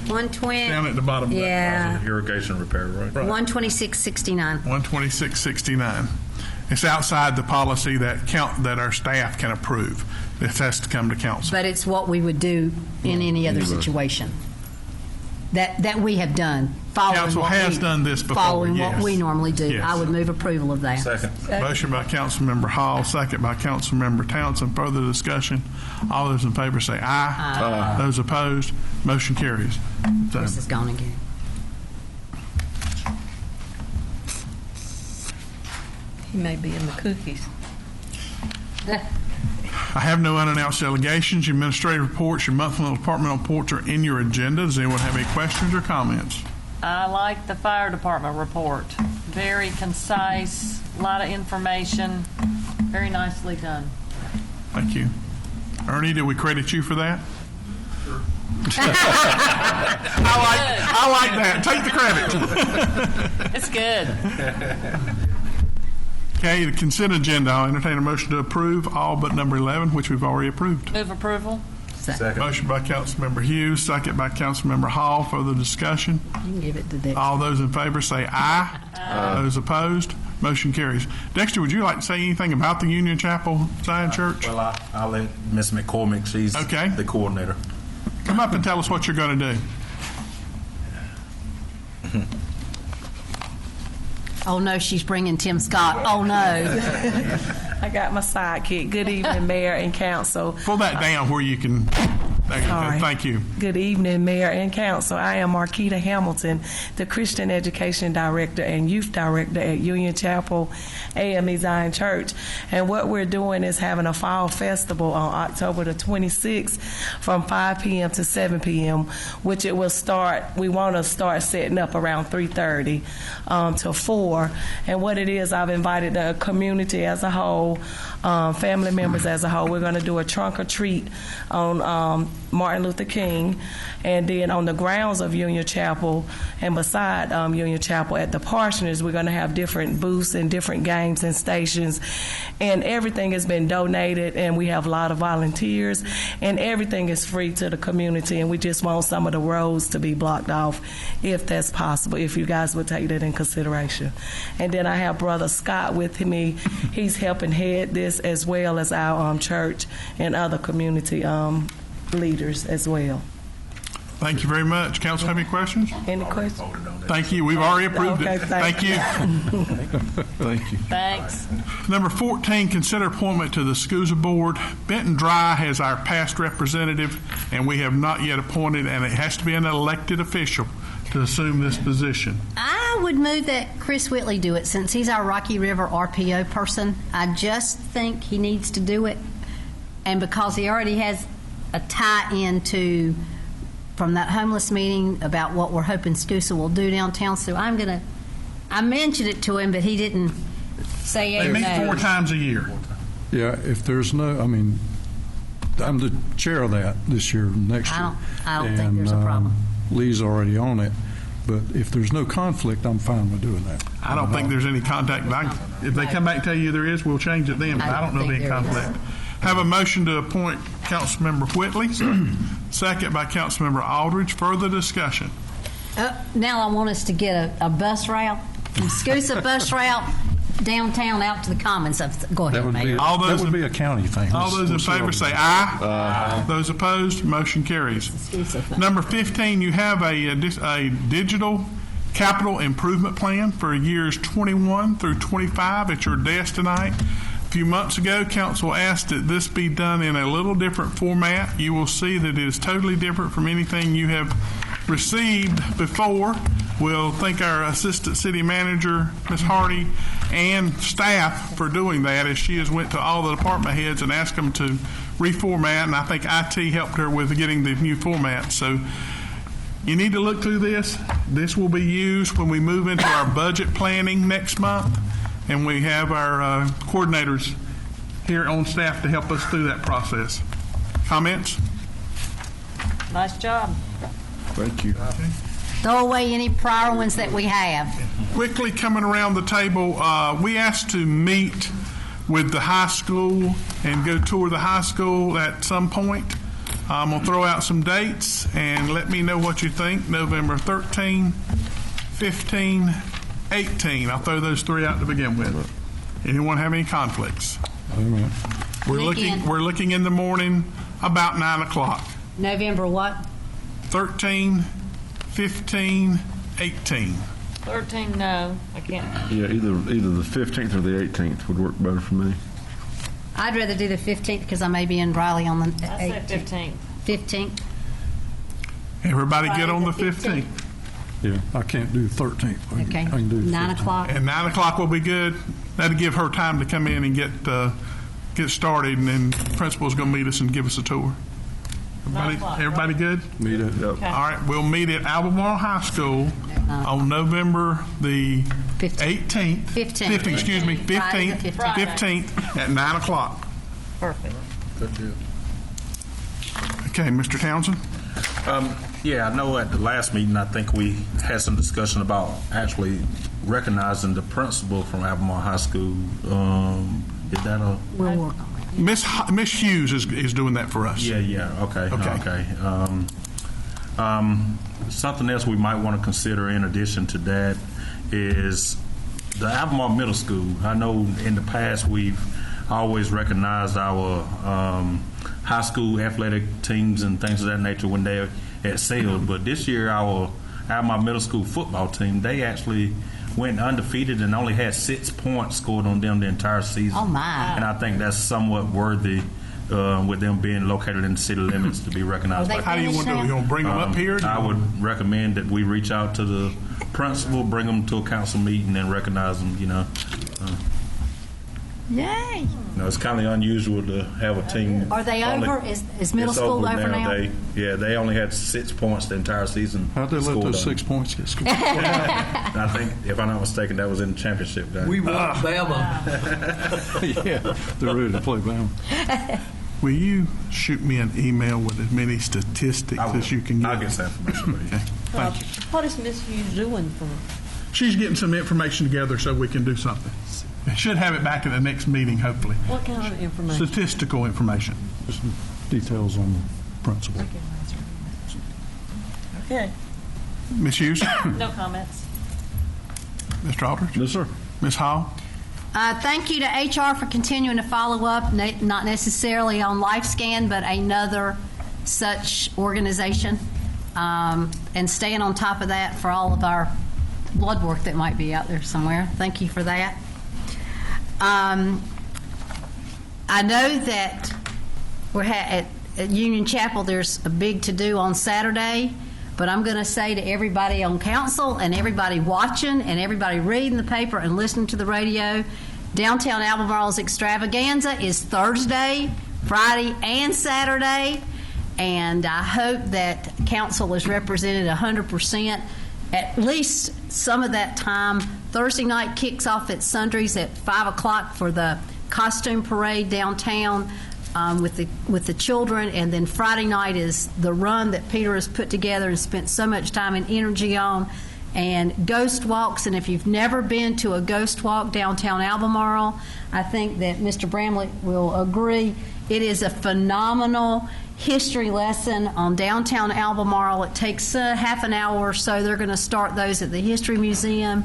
120. Down at the bottom. Yeah. Irrigation repair, right? 126.69. 126.69. It's outside the policy that our staff can approve. This has to come to council. But it's what we would do in any other situation that we have done. Council has done this before, Following yes. what we normally do. Yes. I would move approval of that. Second. Motion by Councilmember Hall, second by Councilmember Townsend. Further discussion? All those in favor say aye. Aye. Those opposed, motion carries. This is gone again. He may be in the cookies. I have no unannounced delegations. Your administrative reports, your monthly departmental reports are in your agenda. Does anyone have any questions or comments? I like the fire department report. Very concise, a lot of information, very nicely done. Thank you. Ernie, did we credit you for that? Sure. I like that. Take the credit. It's good. Okay, the consent agenda. I'll entertain a motion to approve all but number 11, which we've already approved. Move approval. Motion by Councilmember Hughes, second by Councilmember Hall. Further discussion? You can give it to Dexter. All those in favor say aye. Those opposed, motion carries. Dexter, would you like to say anything about the Union Chapel Zion Church? Well, I'll let Ms. McCormick, she's Okay. the coordinator. Come up and tell us what you're going to do. Oh, no, she's bringing Tim Scott. Oh, no. I got my sidekick. Good evening, Mayor and Council. Pull that down where you can. There you go. Sorry. Thank you. Good evening, Mayor and Council. I am Marquita Hamilton, the Christian Education Director and Youth Director at Union Chapel AME Zion Church. And what we're doing is having a fall festival on October the 26th from 5 p.m. to 7 p.m., which it will start, we want to start setting up around 3:30 to 4. And what it is, I've invited the community as a whole, family members as a whole. We're going to do a trunk or treat on Martin Luther King, and then on the grounds of Union Chapel and beside Union Chapel at the Parsonage, we're going to have different booths and different games and stations, and everything has been donated, and we have a lot of volunteers, and everything is free to the community, and we just want some of the roads to be blocked off if that's possible, if you guys would take that in consideration. And then I have Brother Scott with me. He's helping head this as well as our church and other community leaders as well. Thank you very much. Council, have any questions? Any questions? Thank you. We've already approved Okay, it. Thank you. Thank you. Thanks. Number 14, consider appointment to the SCUSA Board. Benton Dry has our past representative, and we have not yet appointed, and it has to be an elected official to assume this position. I would move that Chris Whitley do it since he's our Rocky River RPO person. I just think he needs to do it, and because he already has a tie-in to from that homeless meeting about what we're hoping SCUSA will do downtown. So I mentioned it to him, but he didn't say They meet 4 times a year. Yeah, if there's no, I mean, I'm the chair of that this year, next year. I don't think there's a problem. Lee's already on it, but if there's no conflict, I'm fine with doing that. I don't think there's any contact. If they come back and tell you there is, we'll change it then, but I don't know of any conflict. Have a motion to appoint Councilmember Whitley, second by Councilmember Aldridge. Further discussion? Now I want us to get a bus route, from SCUSA bus route downtown out to the Commons. Go ahead, Mayor. That would be a county thing. All those in favor say aye. Those opposed, motion carries. Number 15, you have a digital capital improvement plan for years 21 through 25 at your desk tonight. A few months ago, Council asked that this be done in a little different format. You will see that it is totally different from anything you have received before. We'll thank our Assistant City Manager, Ms. Hardy, and staff for doing that, as she has went to all the department heads and asked them to reformat, and I think IT helped her with getting the new format. So you need to look through this. This will be used when we move into our budget planning next month, and we have our coordinators here on staff to help us through that process. Comments? Nice job. Thank you. Throw away any prior ones that we have. Quickly coming around the table, we asked to meet with the high school and go tour the high school at some point. I'm going to throw out some dates and let me know what you think. November 13, 15, 18. I'll throw those 3 out to begin with. Anyone have any conflicts? Amen. We're looking in the morning about 9 o'clock. November what? 13, 15, 18. 13, no, I can't. Yeah, either the 15th or the 18th would work better for me. I'd rather do the 15th because I may be in Raleigh on the I 18th. said 15th. 15th. Everybody get on the 15th. Yeah, I can't do 13th. Okay. I can do 9 15th. o'clock. And 9 o'clock will be good. That'll give her time to come in and get started, and then the principal's going to meet us and give us a tour. Everybody good? Meet it. All right, we'll meet at Albemarle High School on November the 18th. 15th, excuse me, 15th, Friday. 15th at 9 o'clock. Perfect. Okay, Mr. Townsend? Yeah, I know at the last meeting, I think we had some discussion about actually recognizing the principal from Albemarle High School. Is that We'll work on it. Miss Hughes is doing that for us. Yeah, okay. Something else we might want to consider in addition to that is the Albemarle Middle School. I know in the past we've always recognized our high school athletic teams and things of that nature when they excelled, but this year our Albemarle Middle School football team, they actually went undefeated and only had 6 points scored on them the entire season. Oh, my. And I think that's somewhat worthy with them being located in the city limits to be recognized. How do you want to do it? You want to bring them up here? I would recommend that we reach out to the principal, bring them to a council meeting, and recognize them. Yay. It's kind of unusual to have a team. Are they over? Is middle school over now? They only had 6 points the entire season. How'd they let those 6 points get scored? I think, if I'm not mistaken, that was in the championship game. We want Bama. Yeah, they're ready to play Bama. Will you shoot me an email with as many statistics as you can get? I'll get some information for you. Okay, thank you. What is Miss Hughes doing for? She's getting some information together so we can do something. Should have it back at the next meeting, hopefully. What kind of information? Statistical information. Just details on the principal. Okay. Ms. Hughes? No comments. Mr. Aldridge? Yes, sir. Ms. Hall? Thank you to HR for continuing to follow up, not necessarily on LifeScan, but another such organization, and staying on top of that for all of our blood work that might be out there somewhere. Thank you for that. I know that we're at Union Chapel, there's a big to-do on Saturday, but I'm going to say to everybody on council and everybody watching and everybody reading the paper and listening to the radio, Downtown Albemarle's extravaganza is Thursday, Friday, and Saturday, and I hope that council is represented 100%, at least some of that time. Thursday night kicks off at Sundries at 5 o'clock for the costume parade downtown with the children, and then Friday night is the run that Peter has put together and spent so much time and energy on, and ghost walks. And if you've never been to a ghost walk downtown Albemarle, I think that Mr. Bramlett will agree. It is a phenomenal history lesson on downtown Albemarle. It takes half an hour or so. They're going to start those at the History Museum.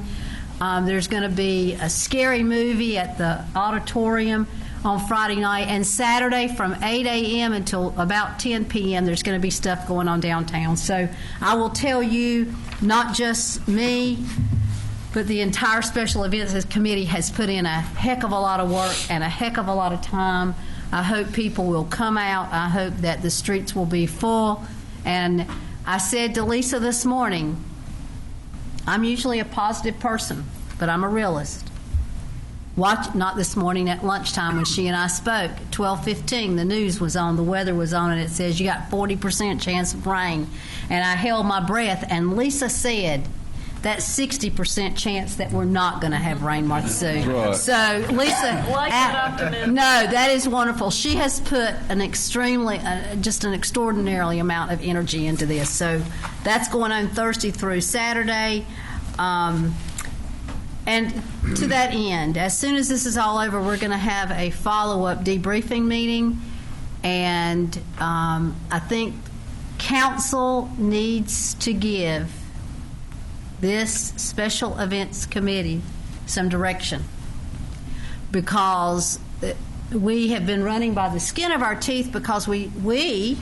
There's going to be a scary movie at the auditorium on Friday night, and Saturday from 8 a.m. until about 10 p.m. there's going to be stuff going on downtown. So I will tell you, not just me, but the entire Special Events Committee has put in a heck of a lot of work and a heck of a lot of time. I hope people will come out. I hope that the streets will be full. And I said to Lisa this morning, I'm usually a positive person, but I'm a realist. Not this morning at lunchtime when she and I spoke. At 12:15, the news was on, the weather was on, and it says you got 40% chance of rain. And I held my breath, and Lisa said, that's 60% chance that we're not going to have rain, Martha Sue. Right. So, Lisa, Like that optimism. no, that is wonderful. She has put an just an extraordinarily amount of energy into this. So that's going on Thursday through Saturday. And to that end, as soon as this is all over, we're going to have a follow-up debriefing meeting. And I think council needs to give this Special Events Committee some direction, because we have been running by the skin of our teeth, because we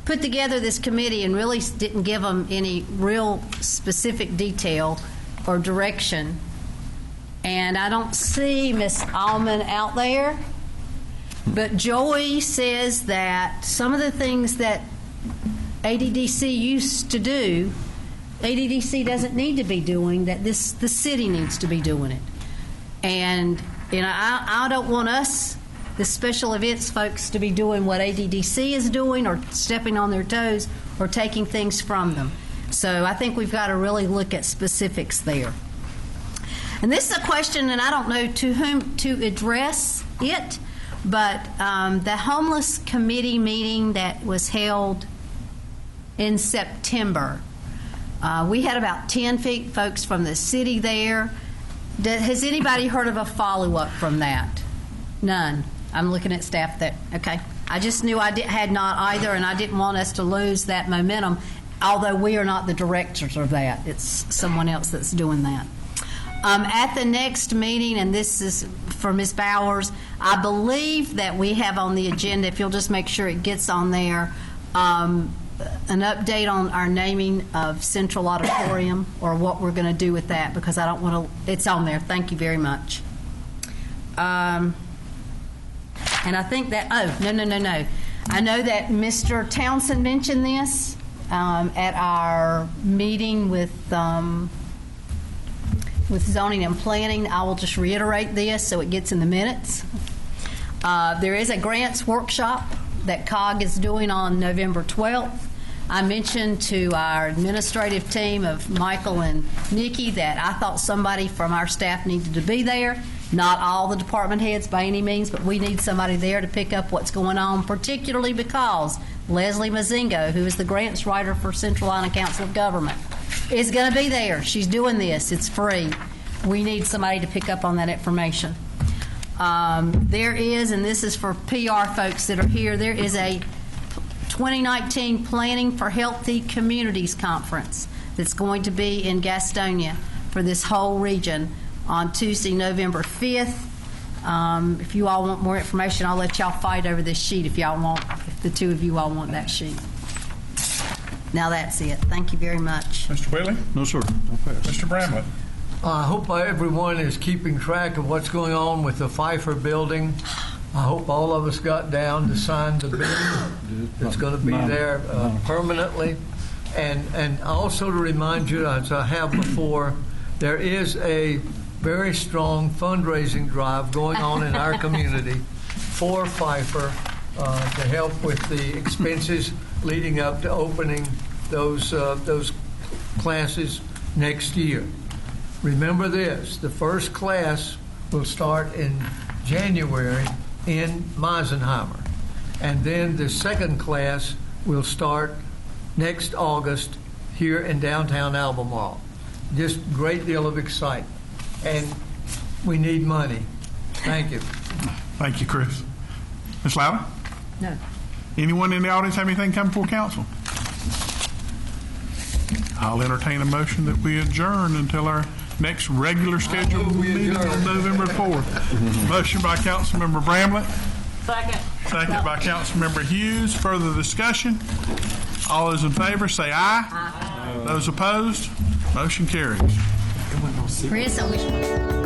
put together this committee and really didn't give them any real specific detail or direction. And I don't see Miss Allman out there, but Joey says that some of the things that ADDC used to do, ADDC doesn't need to be doing, that the city needs to be doing it. And I don't want us, the special events folks, to be doing what ADDC is doing or stepping on their toes or taking things from them. So I think we've got to really look at specifics there. And this is a question, and I don't know to whom to address it, but the homeless committee meeting that was held in September, we had about 10 folks from the city there. Has anybody heard of a follow-up from that? None. I'm looking at staff that, okay. I just knew had not either, and I didn't want us to lose that momentum, although we are not the directors of that. It's someone else that's doing that. At the next meeting, and this is for Ms. Bowers, I believe that we have on the agenda, if you'll just make sure it gets on there, an update on our naming of Central Auditorium, or what we're going to do with that, because I don't want to, it's on there. Thank you very much. And I think that, no. I know that Mr. Townsend mentioned this at our meeting with zoning and planning. I will just reiterate this so it gets in the minutes. There is a grants workshop that COG is doing on November 12th. I mentioned to our administrative team of Michael and Nikki that I thought somebody from our staff needed to be there. Not all the department heads by any means, but we need somebody there to pick up what's going on, particularly because Leslie Mazingo, who is the grants writer for Central Iowa Council of Government, is going to be there. She's doing this. It's free. We need somebody to pick up on that information. There is, and this is for PR folks that are here, there is a 2019 Planning for Healthy Communities Conference that's going to be in Gastonia for this whole region on Tuesday, November 5th. If you all want more information, I'll let y'all fight over this sheet if the two of you all want that sheet. Now that's it. Thank you very much. Mr. Whaley? No, sir. Mr. Bramlett? I hope everyone is keeping track of what's going on with the Pfeiffer building. I hope all of us got down to sign the bill that's going to be there permanently. And also to remind you, as I have before, there is a very strong fundraising drive going on in our community for Pfeiffer to help with the expenses leading up to opening those classes next year. Remember this, the first class will start in January in Meisenheimer, and then the second class will start next August here in downtown Albemarle. Just a great deal of excitement, and we need money. Thank you. Thank you, Chris. Ms. Louder? No. Anyone in the audience have anything come before council? I'll entertain a motion that we adjourn until our next regular scheduled meeting on November 4th. Motion by Councilmember Bramlett. Second. Second by Councilmember Hughes. Further discussion? All those in favor say aye. Aye. Those opposed? Motion carries. Chris, I wish.